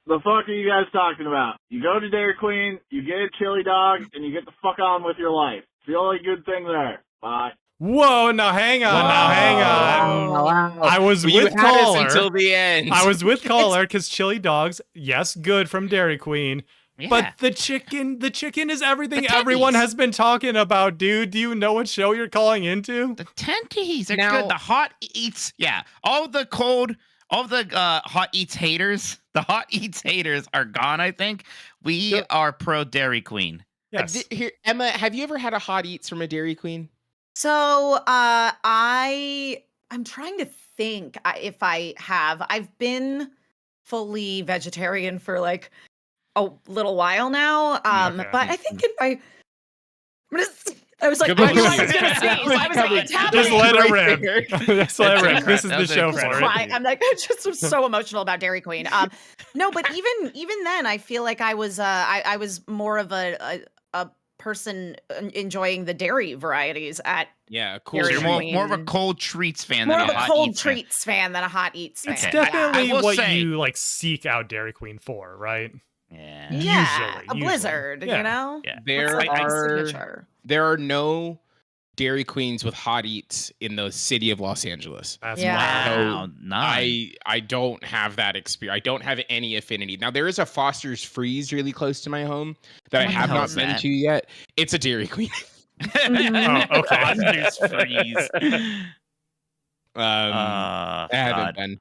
the fuck are you guys talking about? You go to Dairy Queen, you get a chili dog, and you get the fuck on with your life. It's the only good thing there. Bye. Whoa, now hang on, I was You with had us caller. until the end. I was with caller because chili dogs, yes, good from Dairy Queen. Yeah. But the chicken is everything The everyone tendies. has been talking about, dude. Do you know what show you're calling into? The tendies are Now- good. The hot eats, yeah. All the hot eats haters, the hot eats haters are gone. I think we are pro Dairy Queen. Yes. Here, Emma, have you ever had a hot eats from a Dairy Queen? So I'm trying to think if I have. I've been fully vegetarian for like a little while now. Okay. But I think I was like, Good I knew I luck. was gonna sneeze. I was like, it's happening. Just let it Right rip. there. Just let it rip. That's This is that the was show incredible. for it. Cry. I'm like, I just am so emotional about Dairy Queen. No, but even then, I feel like I was more of a person enjoying the dairy varieties at Yeah, cool. So Dairy you're Queen. more of a cold treats fan more than of a hot cold eats fan. treats fan than a hot eats fan. It's Okay. definitely I will what say- you like seek out Dairy Queen for, right? Yeah. Yeah, Usually, a blizzard, yeah. you know? Yeah. There What's, like, my are signature? there are no Dairy Queens with hot eats in the city of Los Angeles. That's Yeah. wild. Wow. Nine. I don't have that experience. I don't have any affinity. Now there is a Foster's Freeze really close to my home that I What the have hell not is been that? to yet. It's a Dairy Queen. Oh, okay. Foster's Freeze. I haven't God. been.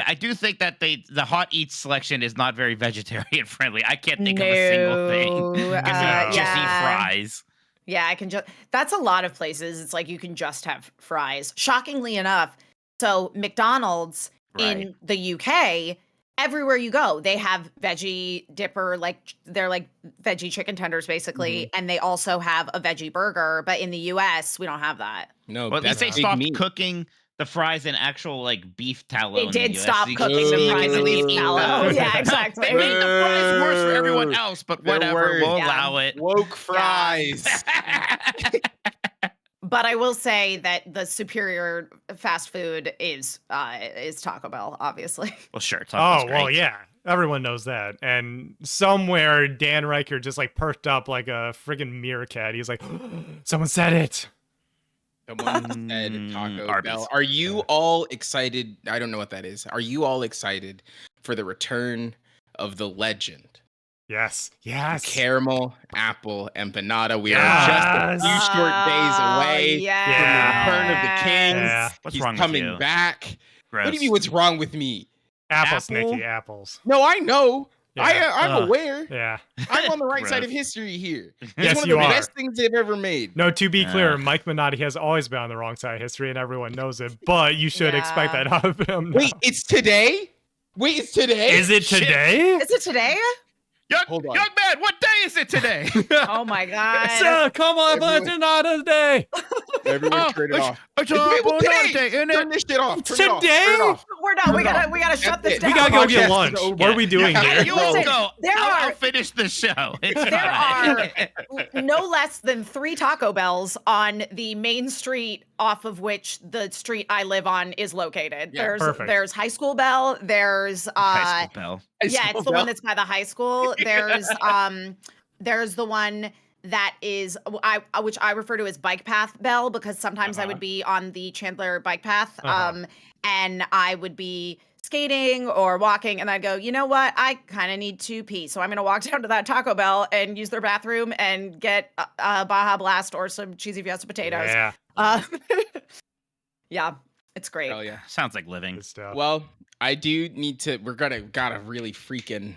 I do think that the hot eats selection is not very vegetarian friendly. I can't think of a single thing. No, Because you just eat fries. Yeah, I can just. That's a lot of places. It's like you can just have fries. Shockingly enough, so McDonald's in the UK, everywhere you go, they have veggie dipper, like they're like veggie chicken tenders basically, and they also have a veggie burger. But in the US, we don't have that. No, Well, at least that's they big stopped meat. cooking the fries in actual like beef tallow. They in did the US. stop You cooking can- the you fries can in at least beef eat tallow. those. Yeah, exactly. They made the fries worse for everyone Boo. else, but Their whatever. word. We'll Yeah. allow it. Woke fries. But I will say that the superior fast food is Taco Bell, obviously. Well, sure. Oh, well, yeah. Everyone knows that. And somewhere Dan Riker just like perked up like a friggin' meerkat. He's like, someone said it. Someone said Taco Arby's. Bell. Are you all excited? I don't know what that is. Are you all excited for the return of the legend? Yes. Yes. Caramel, apple, empanada. We are Yes. just a few short days away Yeah. from the return of the king. Yeah. What's He's wrong with coming you? back. Gross. What do you mean? What's wrong with me? Apples, Apple? Nikki, apples. No, I know. Yeah. I'm aware. Yeah. I'm on the right side Gross. of history here. It's Yes, one of you the are. best things they've ever made. No, to be clear, Yeah. Mike Minotti has always been on the wrong side of history, and everyone knows it. But you should expect Yeah. that out of him. now. Wait, it's today? Wait, it's today? Is it Shit. today? Is it today? Young man, what day is it today? Oh my god. Come on, but it's not a day. Everyone turn it off. It's Turn this shit off. Turn it off. Turn it off. We're not. We gotta shut this down. We gotta go get Podcast lunch. is over. What are we doing here? You Listen, will go. there I'll are- finish the show. It's There fine. are no less than 3 Taco Bells on the main street off of which the street I live on is located. Yeah, perfect. There's High School Bell. There's High School Bell. yeah, it's the one that's by the high school. There's the one that is which I refer to as Bike Path Bell because sometimes I would be on the Chandler bike path and I would be skating or walking and I'd go, you know what? I kind of need to pee. So I'm going to walk down to that Taco Bell and use their bathroom and get a Baja Blast or some cheesy Fiesta potatoes. Yeah. Yeah, it's great. Hell yeah. Sounds like living. Good stuff. Well, I do need to. Gotta really freaking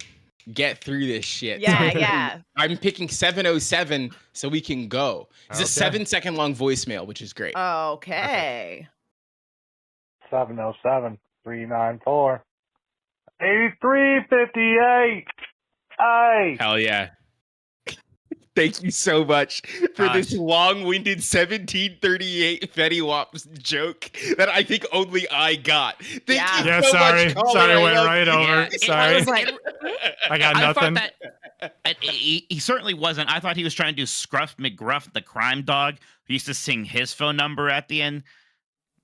get through this shit. Yeah, yeah. I'm picking 707 so we can go. It's a Okay. 7-second long voicemail, which is great. Okay. 707-394. 8358. Hey. Hell yeah. Thank you so much for this long-winded 1738 Fetty Wap joke that I think only I got. Thank you Yeah, so sorry. much, caller. Sorry, I went love right you. over. Yeah, Sorry. I was like, I got I thought nothing. that he certainly wasn't. I thought he was trying to do Scruff McGruff, the crime dog, who used to sing his phone number at the end.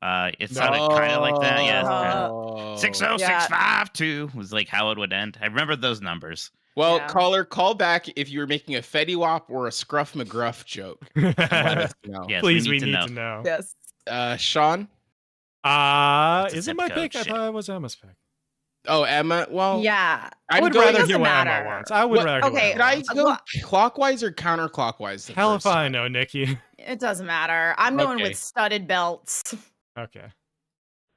It sounded kind of like that. Yeah. Oh. 60652 was like how it would end. I remember those numbers. Well, Yeah. caller, call back if you were making a Fetty Wap or a Scruff McGruff joke. Let us know. Yes, Please, we to need know. to know. yes. Sean? It's a Is it zip my code pick? I shit. thought it was Emma's pick. Oh, Emma. Well, Yeah. I would going- rather doesn't hear what Emma matter. wants. I would What- rather hear okay, what Did Emma I wants. go Well- clockwise or counterclockwise? the Hell first if I time? know, Nikki. It doesn't matter. I'm going Okay. with studded belts. Okay.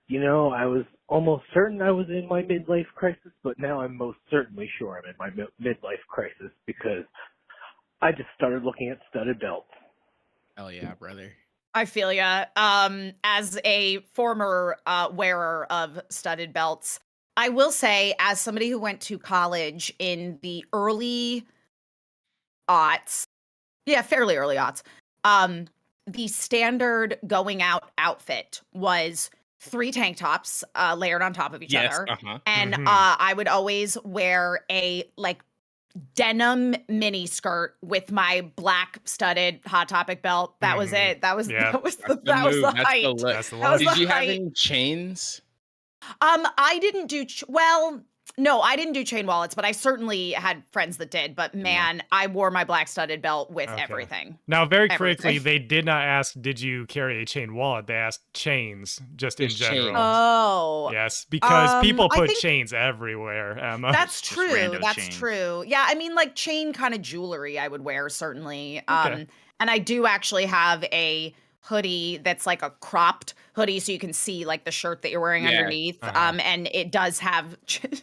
You know, I was almost certain I was in my midlife crisis, but now I'm most certainly sure I'm in my midlife crisis because I just started looking at studded belts. Hell yeah, brother. I feel ya. As a former wearer of studded belts, I will say, as somebody who went to college in the early aughts, fairly early aughts, the standard going out outfit was 3 tank tops layered on top of each Yes. other. Uh-huh. And Mhm. I would always wear a denim mini skirt with my black studded Hot Topic belt. That was Mhm. it. That was Yeah. that was the, That's the that was move. the That's height. the look. That's the That was one. Did you have height. any chains? I didn't do no, I didn't do chain wallets, but I certainly had friends that did. But man, I wore my black studded belt with Okay. everything. Now, very Everything. quickly, they did not ask, did you carry a chain wallet? They asked chains, just in Just general. chains. Oh, Yes, because people I put think- chains everywhere, Emma. that's Just true. rando That's chains. true. Yeah, I mean, like chain kind of jewelry I would wear certainly. Okay. And I do actually have a hoodie that's like a cropped hoodie, so you can see like the shirt that you're wearing Yeah. underneath. Uh-huh. And it does have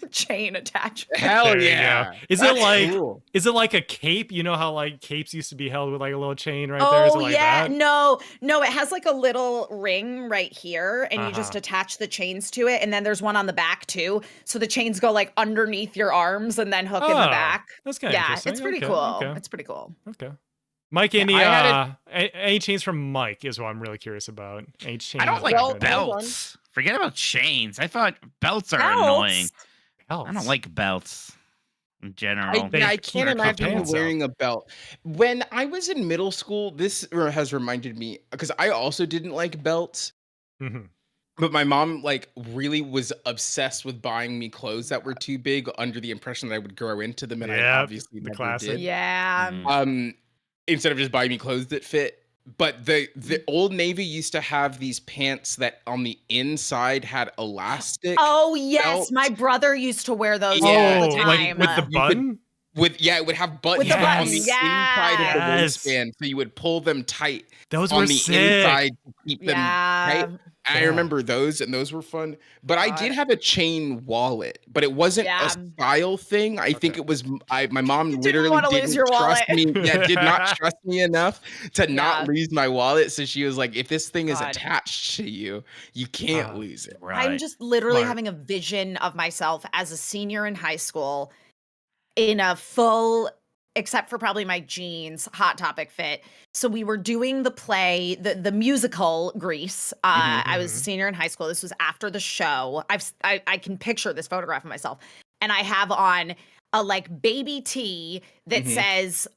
chain attachment. Hell There you yeah. go. Is That's it like cool. is it like a cape? You know how like capes used to be held with like a little chain right there? Is it Oh like yeah, that? no, it has like a little ring right here, and you just Uh-huh. attach the chains to it, and then there's one on the back too. So the chains go like underneath your arms and then hook in the Oh, back. That's kind of Yeah, interesting. it's pretty Okay, cool. Okay. It's pretty cool. Okay. Mike, Yeah, any I had any chains from Mike is what I'm really curious about. Any chains I don't like back then? belts. Forget about chains. I thought belts are Belts? annoying. Belts. I don't like belts in general. They I keep can't your imagine pants up. wearing a belt. When I was in middle school, this has reminded me because I also didn't like belts. Mhm. But my mom like really was obsessed with buying me clothes that were too big under the impression that I would grow into them, and I Yep, obviously the never classic. did. Yeah. Mm. Instead of just buying me clothes that fit. But the Old Navy used to have these pants that on the inside had elastic Oh yes, belt. my brother used to wear those Yeah. all Oh, the like time. with the could- button? it would have buttons the on the buttons, inside of the yes. waistband, so you would pull them tight Those on were the sick. inside to keep them yeah. tight. I Yeah. remember those, and those were fun. But I did God. have a chain wallet, but it wasn't Yeah. a style thing. I think it was my mom didn't literally wanna didn't lose your trust wallet. me. Yeah, did not trust me enough to Yeah. not lose my wallet. So she was like, "If this thing is God. attached to you, you can't Ah. lose it." Right. I'm just literally Smart. having a vision of myself as a senior in high school in a full except for probably my jeans, Hot Topic fit. So we were doing the play, the musical Grease. I was a senior in high school. This was after the show. I can picture this photograph of myself, and I have on a like baby tee that says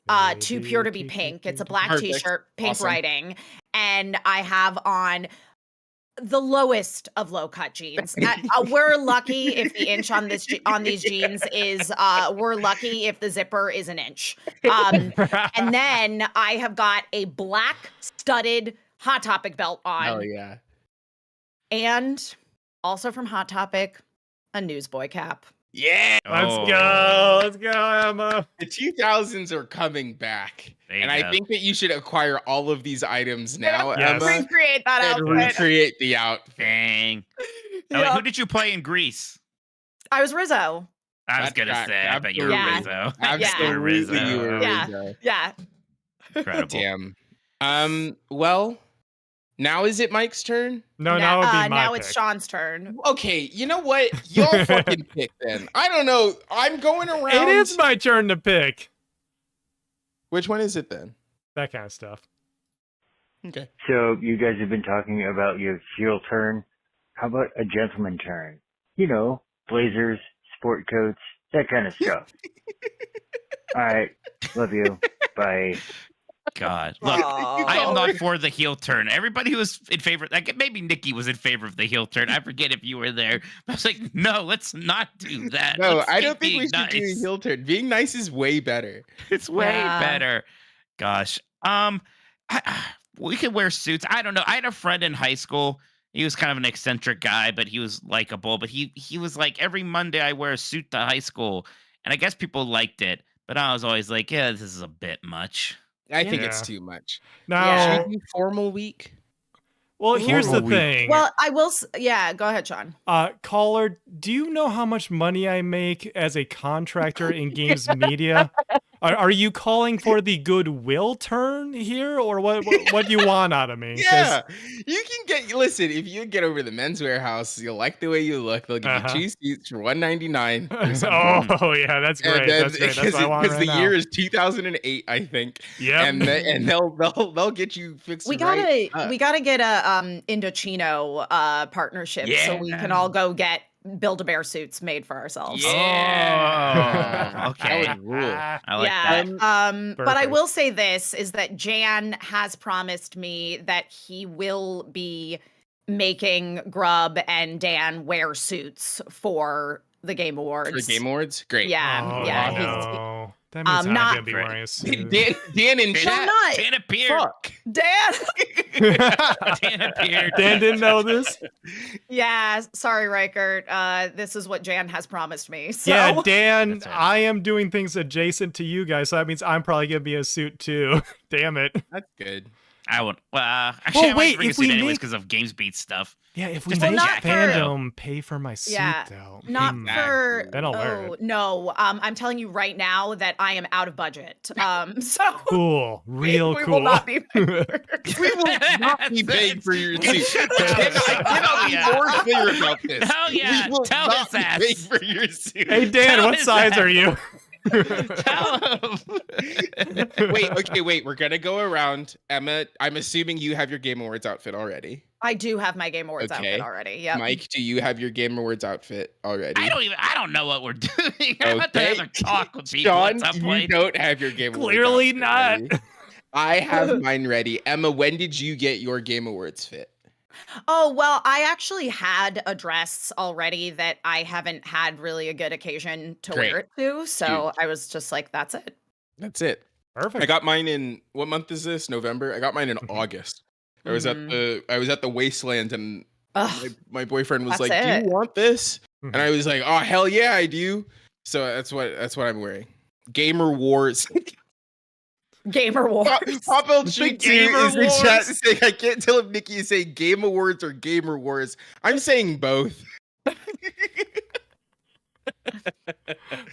"Too Pure to Be Pink." It's a black T-shirt, pink writing, and I have on the lowest of low-cut jeans. We're lucky if the inch on these jeans is we're lucky if the zipper is an inch. And then I have got a black studded Hot Topic belt on. Oh yeah. And also from Hot Topic, a newsboy cap. Yeah. Let's go, Emma. The 2000s are coming back. And I think that you should acquire all of these items now, Emma. Recreate that and outfit. Recreate the outfit. Dang. Oh, wait, who did you play in Greece? I was Rizzo. I was going to say, I bet you were Rizzo. Absolutely, yeah. you were Rizzo. Yeah. Incredible. Damn. Well, now is it Mike's turn? No, now it would be my now pick. it's Sean's turn. Okay, you know what? Y'all fucking pick then. I don't know. I'm going around. It is my turn to pick. Which one is it then? That kind of stuff. Okay. So you guys have been talking about your heel turn. How about a gentleman turn? You know, blazers, sport coats, that kind of stuff. All right. Love you. Bye. God. Look, I am not for the heel turn. Everybody who was in favor, like maybe Niki was in favor of the heel turn. I forget if you were there. I was like, no, let's not do that. No, Let's I don't keep think we should being do a nice. heel turn. Being nice is way better. It's way better. Gosh. We could wear suits. I don't know. I had a friend in high school. He was kind of an eccentric guy, but he was likable. But he was like, every Monday I wear a suit to high school. And I guess people liked it. But I was always like, yeah, this is a bit much. I think it's too much. Now, Should we do formal week? well, here's the thing. Well, I will. Go ahead, Sean. Caller, do you know how much money I make as a contractor in games media? Are you calling for the goodwill turn here, or what do you want out of me? Yeah, you can listen, if you get over the Men's Warehouse, you'll like the way you look. They'll give you 2 suits for $199. Oh yeah, that's great. That's great. That's what I want because right the now. year is 2008, I think. Yeah, and they'll get you fixed. We gotta get a Indochino partnership so we can all go get Build-A-Bear suits made for ourselves. Yeah. Okay. That would rule. I like that. But I will say this is that Jan has promised me that he will be making Grub and Dan wear suits for the Game Awards. For the Game Awards? Great. Yeah. No. That means I'm gonna be wearing a suit. Dan and Sean, Dan appeared. Fuck. Dan. Dan appeared. Dan didn't know this. Yeah, sorry, Reichert. This is what Jan has promised me. So. Yeah, Dan, I am doing things adjacent to you guys, so that means I'm probably gonna be a suit too. Damn it. That's good. I would. Actually, I might bring a if we suit anyways make- because of GamesBeat stuff. Yeah, if we Just a make jacket. fandom pay for my suit, though. Not for. Then I'll wear it. No, I'm telling you right now that I am out of budget. So Cool, real we cool. will not be. We will not be paid for your suit. I cannot be more clear about this. Hell yeah. We will Tell not his ass. be paid for your suit. Hey Dan, Tell what his size ass. are you? Tell him. Wait. We're gonna go around. Emma, I'm assuming you have your Game Awards outfit already. I do have my Game Awards outfit already. Yeah. Mike, do you have your Game Awards outfit already? I don't know what we're doing. I'm about to have a talk with people Sean, at some you point. don't have your Game Awards Clearly outfit not. ready. I have mine ready. Emma, when did you get your Game Awards fit? Oh, well, I actually had a dress already that I haven't had really a good occasion to wear it to. So I was just like, that's it. That's it. Perfect. I got mine in, what month is this? November? I got mine in August. I was at the Wasteland and my boyfriend was like, "Do you want this?" And I was like, "Oh hell yeah, I do." So that's what I'm wearing. Gamer Wars. Gamer Wars. Pop L2 is in chat saying, I can't tell if Niki is saying Game Awards or Gamer Wars. I'm saying both.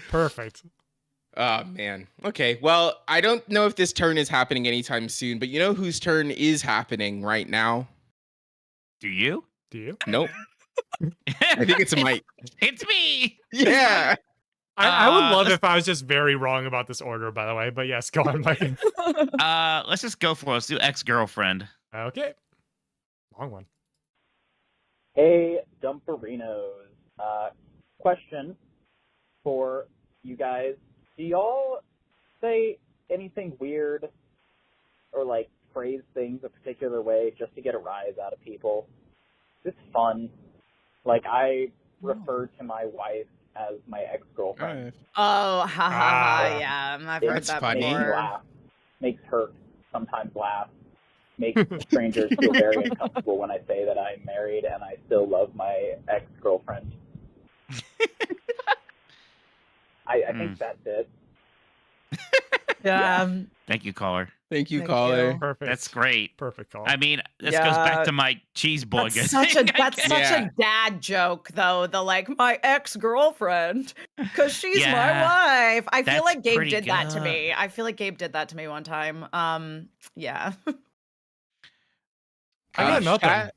Perfect. Oh man. Okay. Well, I don't know if this turn is happening anytime soon, but you know whose turn is happening right now? Do you? Do you? Nope. I think it's Mike. It's me. Yeah. I would love if I was just very wrong about this order, by the way. But yes, go on, Mike. Let's just go for it. Let's do ex-girlfriend. Okay. Long one. Hey, Dumperinos. Question for you guys. Do y'all say anything weird or, like, phrase things a particular way just to get a rise out of people? It's fun. Like, I refer to my wife as my ex-girlfriend. Oh, ha ha ha, yeah, I've heard that Makes me before. laugh. Makes her sometimes laugh. Makes strangers feel very uncomfortable when I say that I'm married and I still love my ex-girlfriend. I think that's it. Yeah. Thank you, caller. Thank you, caller. Perfect. That's great. Perfect call. I mean, this goes back to my cheese boy. That's such a dad joke, though. The like my ex-girlfriend, because she's my wife. I feel like Gabe did that to me. I feel like Gabe did that to me one time. Yeah. I got nothing.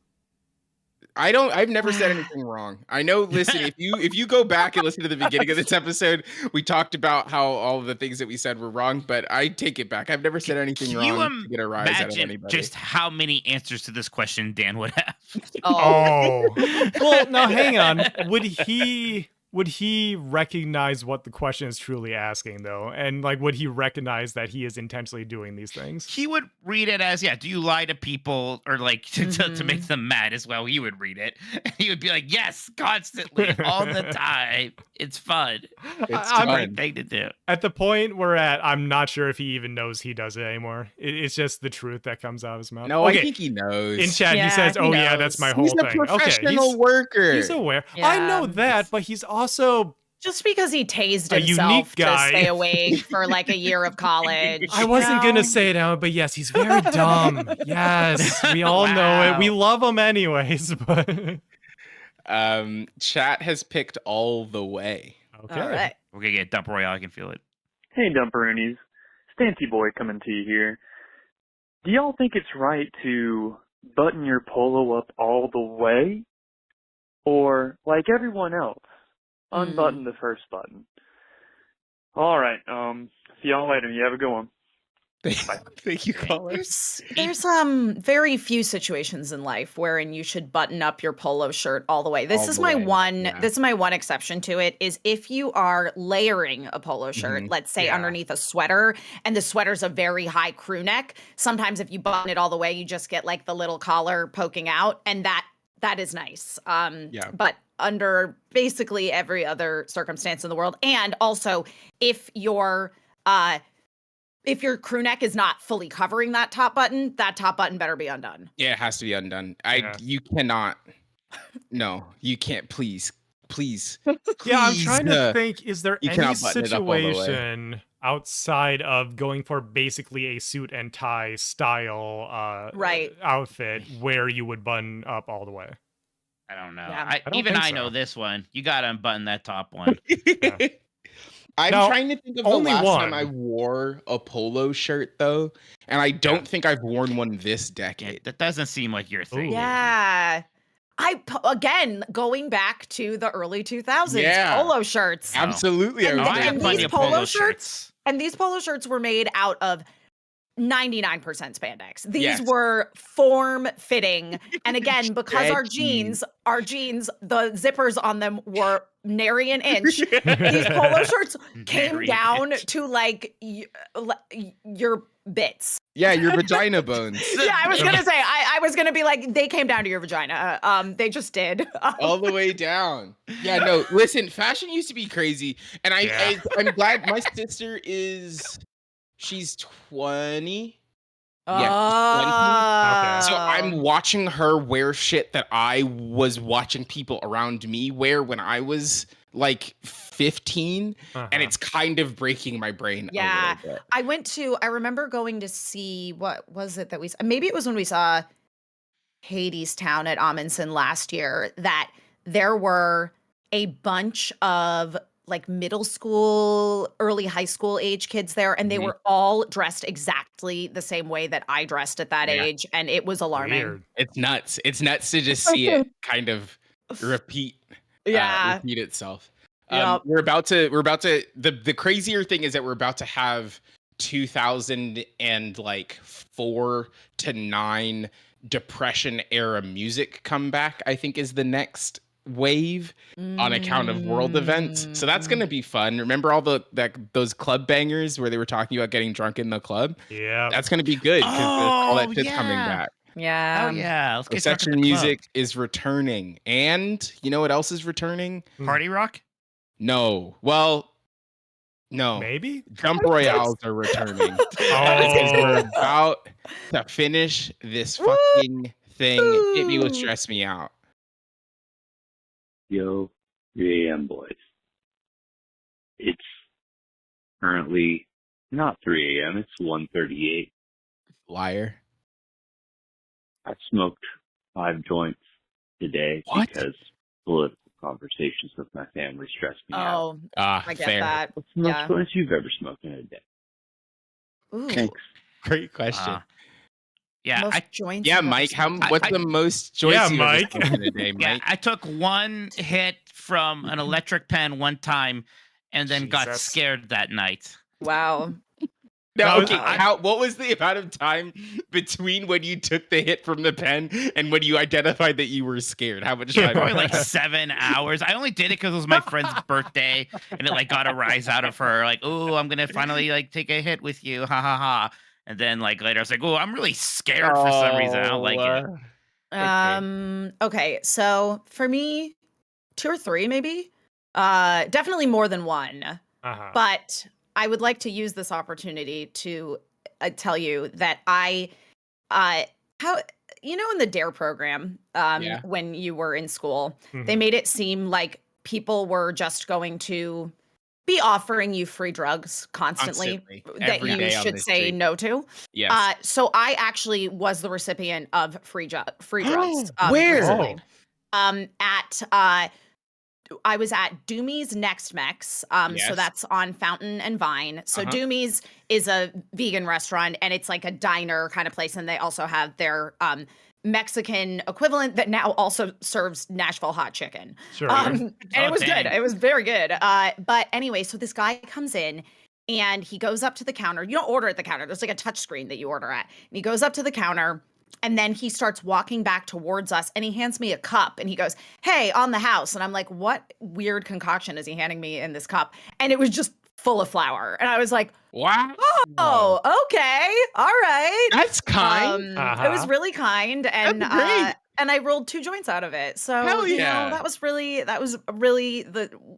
I've never said anything wrong. I know, listen, if you go back and listen to the beginning of this episode, we talked about how all of the things that we said were wrong, but I take it back. I've never said anything wrong to get a rise out of anybody. Just how many answers to this question Dan would have. Oh. Well, now hang on. Would he recognize what the question is truly asking, though? And, like, would he recognize that he is intentionally doing these things? He would read it as, do you lie to people or, like, to make them mad as well? He would read it. And he would be like, yes, constantly, all the time. It's fun. It's a great thing to do. At the point we're at, I'm not sure if he even knows he does it anymore. It's just the truth that comes out of his mouth. No, I think he knows. In chat, he says, oh, yeah, that's my whole thing. He's a professional worker. He's aware. Yeah. I know that, but he's also... Just because he tased himself to stay awake for like a year of college. I wasn't going to say it out, but yes, he's very dumb. Yes, we all know it. We love him anyways. But chat has picked all the way. Okay. All right. We're going to get Dump Royale. I can feel it. Hey, Dumperoonies. Stanty Boy coming to you here. Do y'all think it's right to button your polo up all the way? Or, like everyone else, unbutton the first button? All right. See y'all later. You have a good one. Bye. Thank you, caller. There's very few situations in life wherein you should button up your polo shirt all the way. This is my one exception to it, is if you are layering a polo shirt, let's say underneath a sweater, and the sweater's a very high crew neck. Sometimes if you button it all the way, you just get like the little collar poking out, and that is nice. But under basically every other circumstance in the world, and also if your crew neck is not fully covering that top button better be undone. Yeah, it has to be undone. You cannot. No, you can't. Please. Yeah, I'm trying to think. Is there any situation outside of going for basically a suit and tie style outfit where you would button up all the way? I don't know. Yeah. I know this one. You got to unbutton that top one. I'm trying to think of the last time I wore a polo shirt, though, and I don't think I've worn one this decade. That doesn't seem like your thing. Yeah. Again, going back to the early 2000s, polo shirts. Absolutely. I have plenty of polo shirts. And these polo shirts were made out of 99% spandex. These were form-fitting. And again, because our jeans, the zippers on them were nary an inch. These polo shirts came down to like your bits. Yeah, your vagina bones. Yeah, I was going to say, I was going to be like, they came down to your vagina. They just did. All the way down. Yeah, no, listen, fashion used to be crazy. And I'm glad my sister she's 20. Yeah, she's 20. So I'm watching her wear shit that I was watching people around me wear when I was like 15, and it's kind of breaking my brain a little bit. I remember going to see, what was it that maybe it was when we saw Hadestown at Amundsen last year, that there were a bunch of like middle school, early high school age kids there, and they were all dressed exactly the same way that I dressed at that age, and it was alarming. Weird. It's nuts to just see it kind of repeat itself. Yep. We're about to the crazier thing is that we're about to have 2004 to 9 depression era music come back, I think is the next wave on account of world events. So that's going to be fun. Remember all those club bangers where they were talking about getting drunk in the club? Yeah. That's going to be good because all that shit's coming back. Yeah. Oh yeah, let's get drunk at Section the music is returning. And you know what else is returning? club. Party rock. No. Well, no. Maybe? Jump Royales are returning. Because we're about to finish this fucking thing. It will stress me out. Yo, 3 a.m. boys. It's currently not 3 a.m. It's 1:38. Liar. I smoked 5 joints today because political conversations with my family stress me out. Oh, I get that. What's the most Yeah. joints you've ever smoked in a day? Ooh. Thanks. Great question. Yeah, Most joints. Yeah, I've ever Mike. smoked. What's the most joints Yeah, you've ever Mike. smoked in a day, Mike? Yeah, I took one hit from an electric pen one time, and then got Jesus. scared that night. Wow. No, No, okay. What was the amount of time between when you took the hit from the pen and when you identified that you were scared? How much time? Probably like 7 hours. I only did it because it was my friend's birthday, and it like got a rise out of her. Like, oh, I'm gonna finally like take a hit with you, ha ha ha. And then like later, I was like, oh, I'm really scared for some reason. I don't like it. Okay, so for me, 2 or 3 maybe. Definitely more than one. But I would like to use this opportunity to tell you that in the DARE program, when you were in school, they made it seem like people were just going to be offering you free drugs constantly that Every you day on should the say street. no to. Yes. So I actually was the recipient of free drugs. Where? Recently. I was at Doomy's Next Mex. So that's on Fountain and Vine. So Doomy's is a vegan restaurant, and it's like a diner kind of place, and they also have their Mexican equivalent that now also serves Nashville hot chicken. Sure. And it was good. It was very good. But anyway, so this guy comes in and he goes up to the counter. You don't order at the counter. There's like a touch screen that you order at. And he goes up to the counter and then he starts walking back towards us and he hands me a cup and he goes, "Hey, on the house." And I'm like, what weird concoction is he handing me in this cup? And it was just full of flour. And I was like, wow. Oh, okay. All right. That's kind. It was really kind. And That's great. and I rolled 2 joints out of it. So Hell yeah. that was really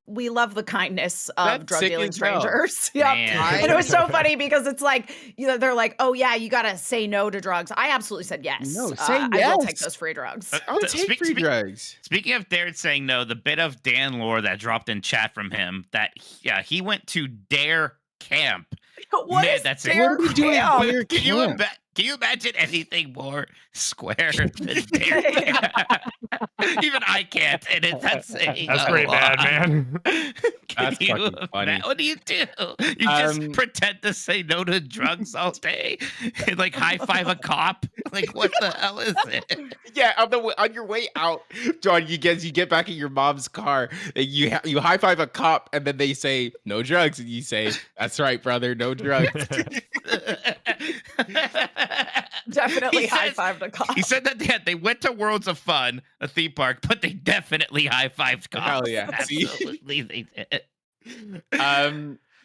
we love the kindness of That's drug sick dealing as hell. strangers. Yep. Man. And it was so funny because it's like, they're like, "Oh yeah, you gotta say no to drugs." I absolutely said yes. No, say I will take yes. those free drugs. I'll take free drugs. Speaking of Darren saying no, the bit of Dan lore that dropped in chat from him that he went to Dare Camp. What Man, is that's Dare it. What are we doing at Camp? Dare Can you imagine anything more square than Dare Camp? Even I can't, and that's saying That's a pretty lot. bad, man. That's fucking funny. What do you do? You just pretend to say no to drugs all day and like high five a cop? Like what the hell is it? Yeah, on your way out, John, you get back in your mom's car, and you high five a cop, and then they say no drugs, and you say, "That's right, brother, no drugs." Definitely He high says- five the cop. He said that they went to Worlds of Fun, a theme park, but they definitely high fived cops. Hell yeah. See? Absolutely, they did.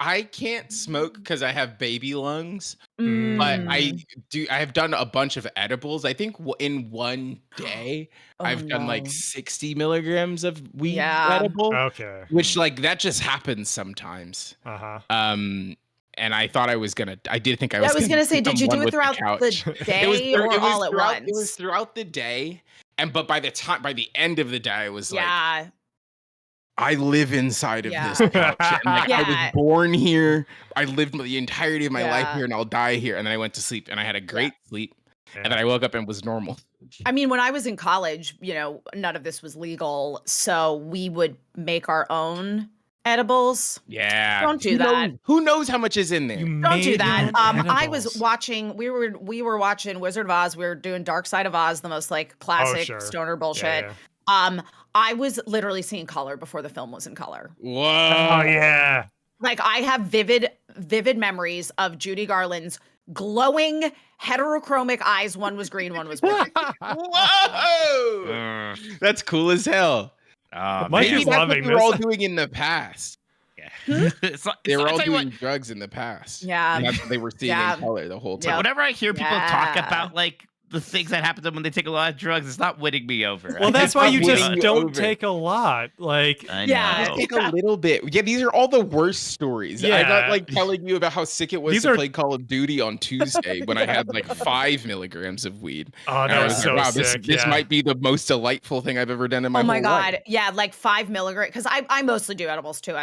I can't smoke because I have baby lungs, but Mm. I have done a bunch of edibles. I think in one day I've done like 60 milligrams of weed edible. Okay. Which like that just happens sometimes. And I thought I was gonna. I did think I was. I was gonna say, did you become do one it with throughout the couch. day or all at once? It was throughout the day, but by the end of the day, I was like, Yeah. I live inside of Yeah. this couch. And, like, I Yeah. was born here. I lived the entirety of my life Yeah. here, and I'll die here. And then I went to sleep, and I had a great sleep. And then I woke up and was normal. I mean, when I was in college, none of this was legal, so we would make our own edibles. Yeah. Don't do that. Who knows how much is in there? Don't do that. I was watching. We were watching Wizard of Oz. We were doing Dark Side of Oz, the most like classic sure. stoner bullshit. Yeah. I was literally seeing color before the film was in color. Whoa. Oh yeah. Like I have vivid memories of Judy Garland's glowing heterochromic eyes. One was green, one was blue. Whoa! That's cool as hell. Mike Maybe is that's what loving we were all this. doing in the past. They were all doing drugs in the past. Yeah. And that's what they were seeing in color the whole time. Whenever I hear people talk about like the things that happen to them when they take a lot of drugs, it's not winning me over. Well, that's why you just don't over. take a lot. Like, Just take a little bit. Yeah, these are all the worst stories. I'm not like telling you about how sick it was to play Call of Duty on Tuesday when I had like 5 milligrams of weed. Oh, that was so sick. This might be the most delightful thing I've ever done in my Oh my whole God. life. Yeah, like 5 milligrams. Because I mostly do edibles too.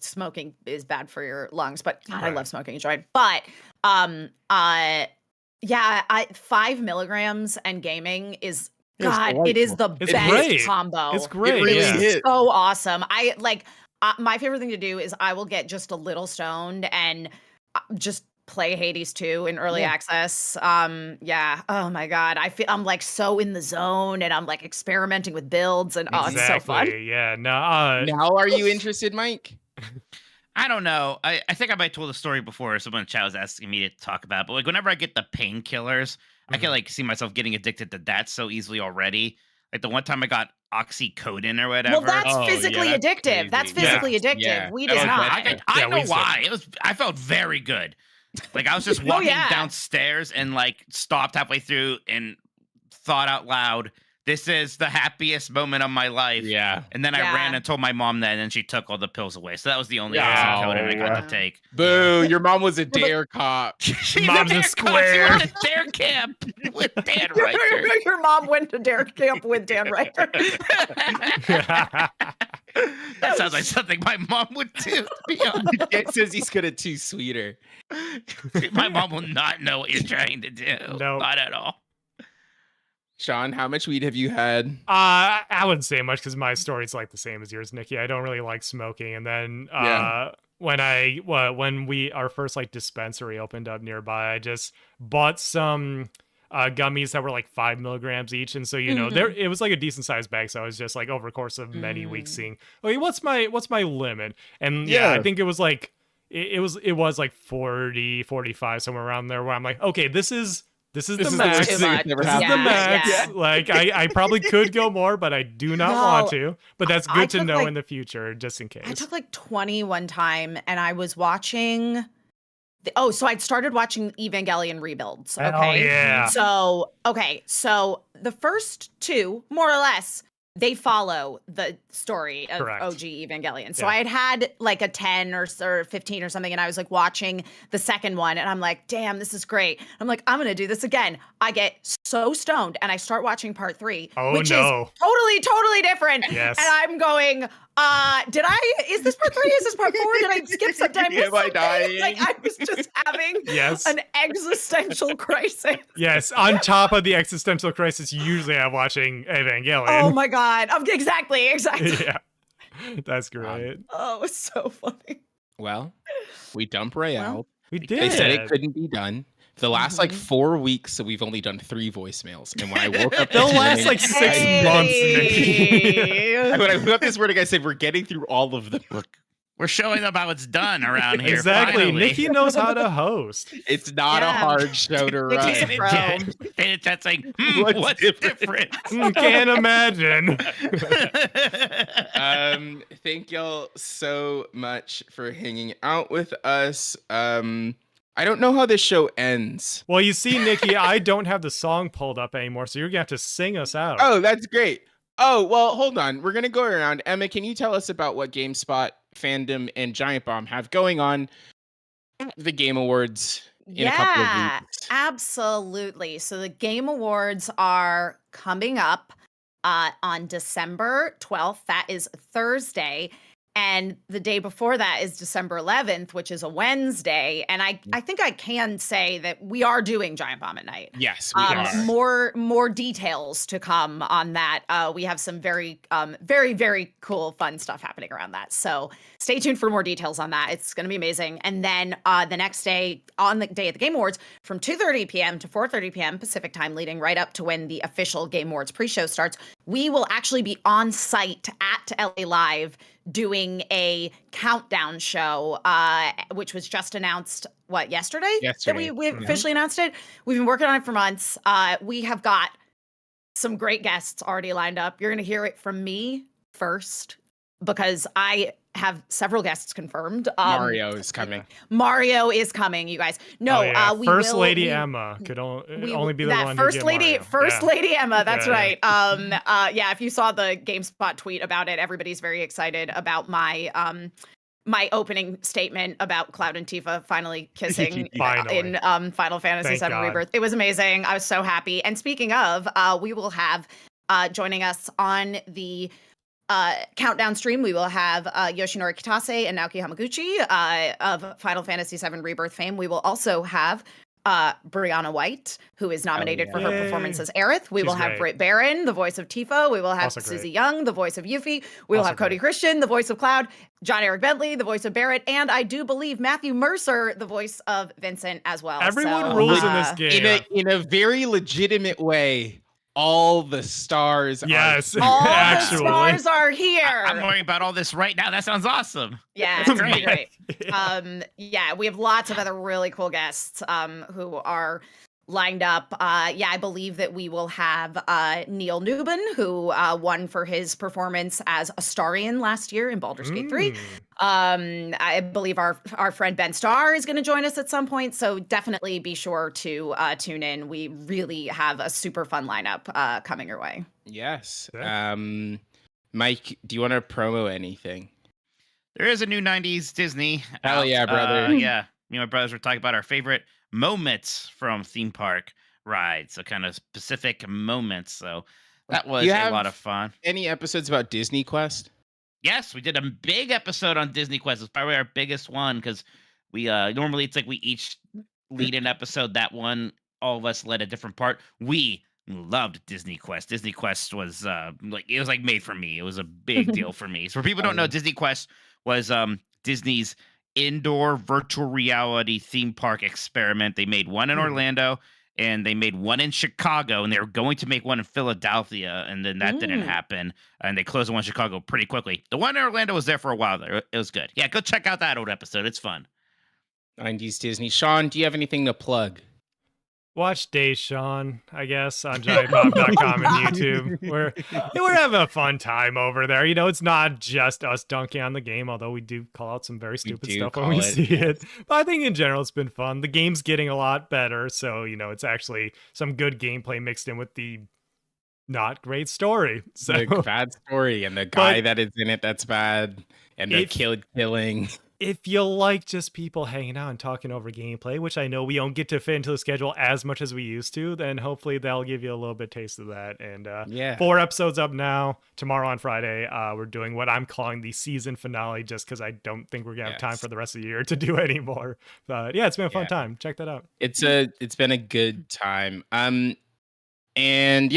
Smoking is bad for your lungs, but God, I love smoking a joint. But 5 milligrams and gaming is it is the best combo. It's great. It really is so awesome. I like my favorite thing to do is I will get just a little stoned and just play Hades 2 in early access. Oh my God. I'm like so in the zone and I'm like experimenting with builds and it's so fun. Yeah. No. Now are you interested, Mike? I don't know. I think I might have told the story before. Someone in chat was asking me to talk about it. But like whenever I get the painkillers, I can like see myself getting addicted to that so easily already. Like the one time I got oxycodone or whatever. Well, that's physically addictive. That's physically addictive. Yeah. Weed is not. I know why. I felt very good. Like I was just walking downstairs and like stopped halfway through and thought out loud, this is the happiest moment of my life. Yeah. And then I ran and told my mom that, and then she took all the pills away. So that was the only oxycodone I got to take. Boo! Your mom was a dare cop. Mom's a square. She went to dare camp with Dan Reiter. Your mom went to dare camp with Dan Reiter. That sounds like something my mom would do. To be honest. It says he's gonna too sweeter. My mom will not know what you're trying to do. No, not at all. Sean, how much weed have you had? I wouldn't say much because my story's like the same as yours, Nikki. I don't really like smoking. And then when our first like dispensary opened up nearby, I just bought some gummies that were like 5 milligrams each. And so, it was like a decent sized bag. So I was just like over the course of many weeks seeing, okay, what's my limit? And I think it was like, it was like 40, 45, somewhere around there where I'm like, okay, this is the max. This is the max. Yeah. Like I probably could go more, but I do not want to. But that's good to know in the future, just in case. I took like 20 one time, and I was watching. So I'd started watching Evangelion rebuilds. Okay. Oh yeah. So the first 2, more or less, they follow the story of OG Evangelion. So I had like a 10 or 15 or something, and I was like watching the second one, and I'm like, damn, this is great. I'm like, I'm gonna do this again. I get so stoned, and I start watching part 3, which is totally different. Yes. And I'm going, is this part 3? Is this part 4? Did I skip some time? Am I dying? Like I was just having an existential crisis. Yes, on top of the existential crisis you usually have watching Evangelion. Oh my God. Exactly. Yeah. That's great. Oh, it's so funny. Well, we dump Ray out. We did. They said it couldn't be done. The last like 4 weeks, so we've only done 3 voicemails. And when I woke up, the last like 6 months, Nikki. When I woke up this morning, I said we're getting through all of them. We're showing them how it's done around here. Exactly. Finally. Nikki knows how to host. It's not a hard show to run. And that's like, what's different? Can't imagine. Thank y'all so much for hanging out with us. I don't know how this show ends. Well, you see, Nikki, I don't have the song pulled up anymore, so you're gonna have to sing us out. Oh, that's great. Oh, well, hold on. We're gonna go around. Emma, can you tell us about what GameSpot, Fandom, and Giant Bomb have going on at the Game Awards in a couple of weeks? Absolutely. So the Game Awards are coming up on December 12th. That is Thursday. And the day before that is December 11th, which is a Wednesday. And I think I can say that we are doing Giant Bomb at night. Yes, we are. More details to come on that. We have some very, very cool, fun stuff happening around that. So stay tuned for more details on that. It's going to be amazing. And then the next day, on the day of the Game Awards, from 2:30 p.m. to 4:30 p.m. Pacific time, leading right up to when the official Game Awards pre-show starts, we will actually be on site at LA Live doing a countdown show, which was just announced, yesterday? Yesterday. That we officially announced it. We've been working on it for months. We have got some great guests already lined up. You're going to hear it from me first because I have several guests confirmed. Mario is coming. Mario is coming, you guys. No, we First will, Lady we, Emma could we, only be the that one first who lady, Mario. First Lady Emma. That's Yeah, right. Yeah, if you saw the GameSpot tweet about it, everybody's very excited about my opening statement about Cloud and Tifa finally kissing in Final Fantasy VII Rebirth. It was amazing. I was so happy. And speaking of, we will have joining us on the countdown stream, we will have Yoshinori Kitase and Naoki Hamaguchi of Final Fantasy VII Rebirth fame. We will also have Brianna White, who is nominated for her performance as Aerith. We will have Britt Barron, the voice of Tifa. We will have Susie Young, the voice of Yuffie. We will have Cody Christian, the voice of Cloud. John Eric Bentley, the voice of Barrett. And I do believe Matthew Mercer, the voice of Vincent as well. Everyone rules in this game. In a very legitimate way. All the stars are here. All the stars are here. I'm worrying about all this right now. That sounds awesome. Yeah, it's great. Yeah, we have lots of other really cool guests who are lined up. I believe that we will have Neil Newbin, who won for his performance as Astarion last year in Baldur's Gate 3. I believe our friend Ben Starr is going to join us at some point, so definitely be sure to tune in. We really have a super fun lineup coming your way. Yes. Mike, do you want to promo anything? There is a new 90s Disney. Hell yeah, brother. Yeah. Me and my brothers were talking about our favorite moments from theme park rides. So kind of specific moments. So that was a lot of fun. Any episodes about Disney Quest? Yes, we did a big episode on Disney Quest. It's probably our biggest one because we normally it's like we each lead an episode. That one, all of us led a different part. We loved Disney Quest. Disney Quest was it was like made for me. It was a big deal for me. So for people who don't know, Disney Quest was Disney's indoor virtual reality theme park experiment. They made one in Orlando and they made one in Chicago, and they were going to make one in Philadelphia, and then that didn't happen, and they closed the one in Chicago pretty quickly. The one in Orlando was there for a while there. It was good. Yeah, go check out that old episode. It's fun. 90s Disney. Sean, do you have anything to plug? Watch Day Sean, I guess, on giantbomb.com and YouTube. We're having a fun time over there. You know, it's not just us dunking on the game, although we do call out some very stupid stuff when we see it. But I think in general it's been fun. The game's getting a lot better, so, you know, it's actually some good gameplay mixed in with the not great story. So the bad story and the guy that is in it that's bad and the killing. If you like just people hanging out and talking over gameplay, which I know we don't get to fit into the schedule as much as we used to, then hopefully that'll give you a little bit taste of that. And 4 episodes up now. Tomorrow on Friday, we're doing what I'm calling the season finale, just because I don't think we're gonna have time for the rest of the year to do any more. But yeah, it's been a fun time. Check that out. It's been a good time. And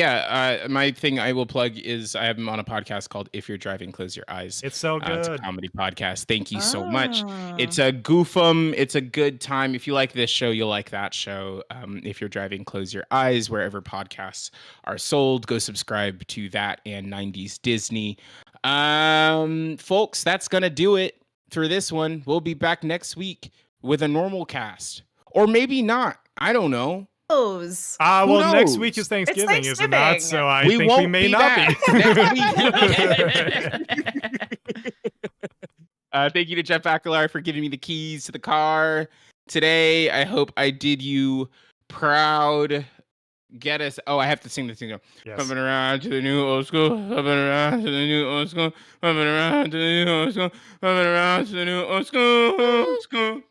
my thing I will plug is I am on a podcast called If You're Driving, Close Your Eyes. It's so good. It's a comedy podcast. Thank you so much. It's a goofum. It's a good time. If you like this show, you'll like that show. If You're Driving, Close Your Eyes, wherever podcasts are sold. Go subscribe to that and 90s Disney. Folks, that's going to do it for this one. We'll be back next week with a normal cast. Or maybe not. I don't know. Next week is Thanksgiving, is it not? So I think we may not be. Thank you to Jeff Bacalar for giving me the keys to the car today. I hope I did you proud. Get us. Oh, I have to sing the thing. Yes. Coming around to the new old school. Coming around to the new old school. Coming around to the new old school. Coming around to the new old school.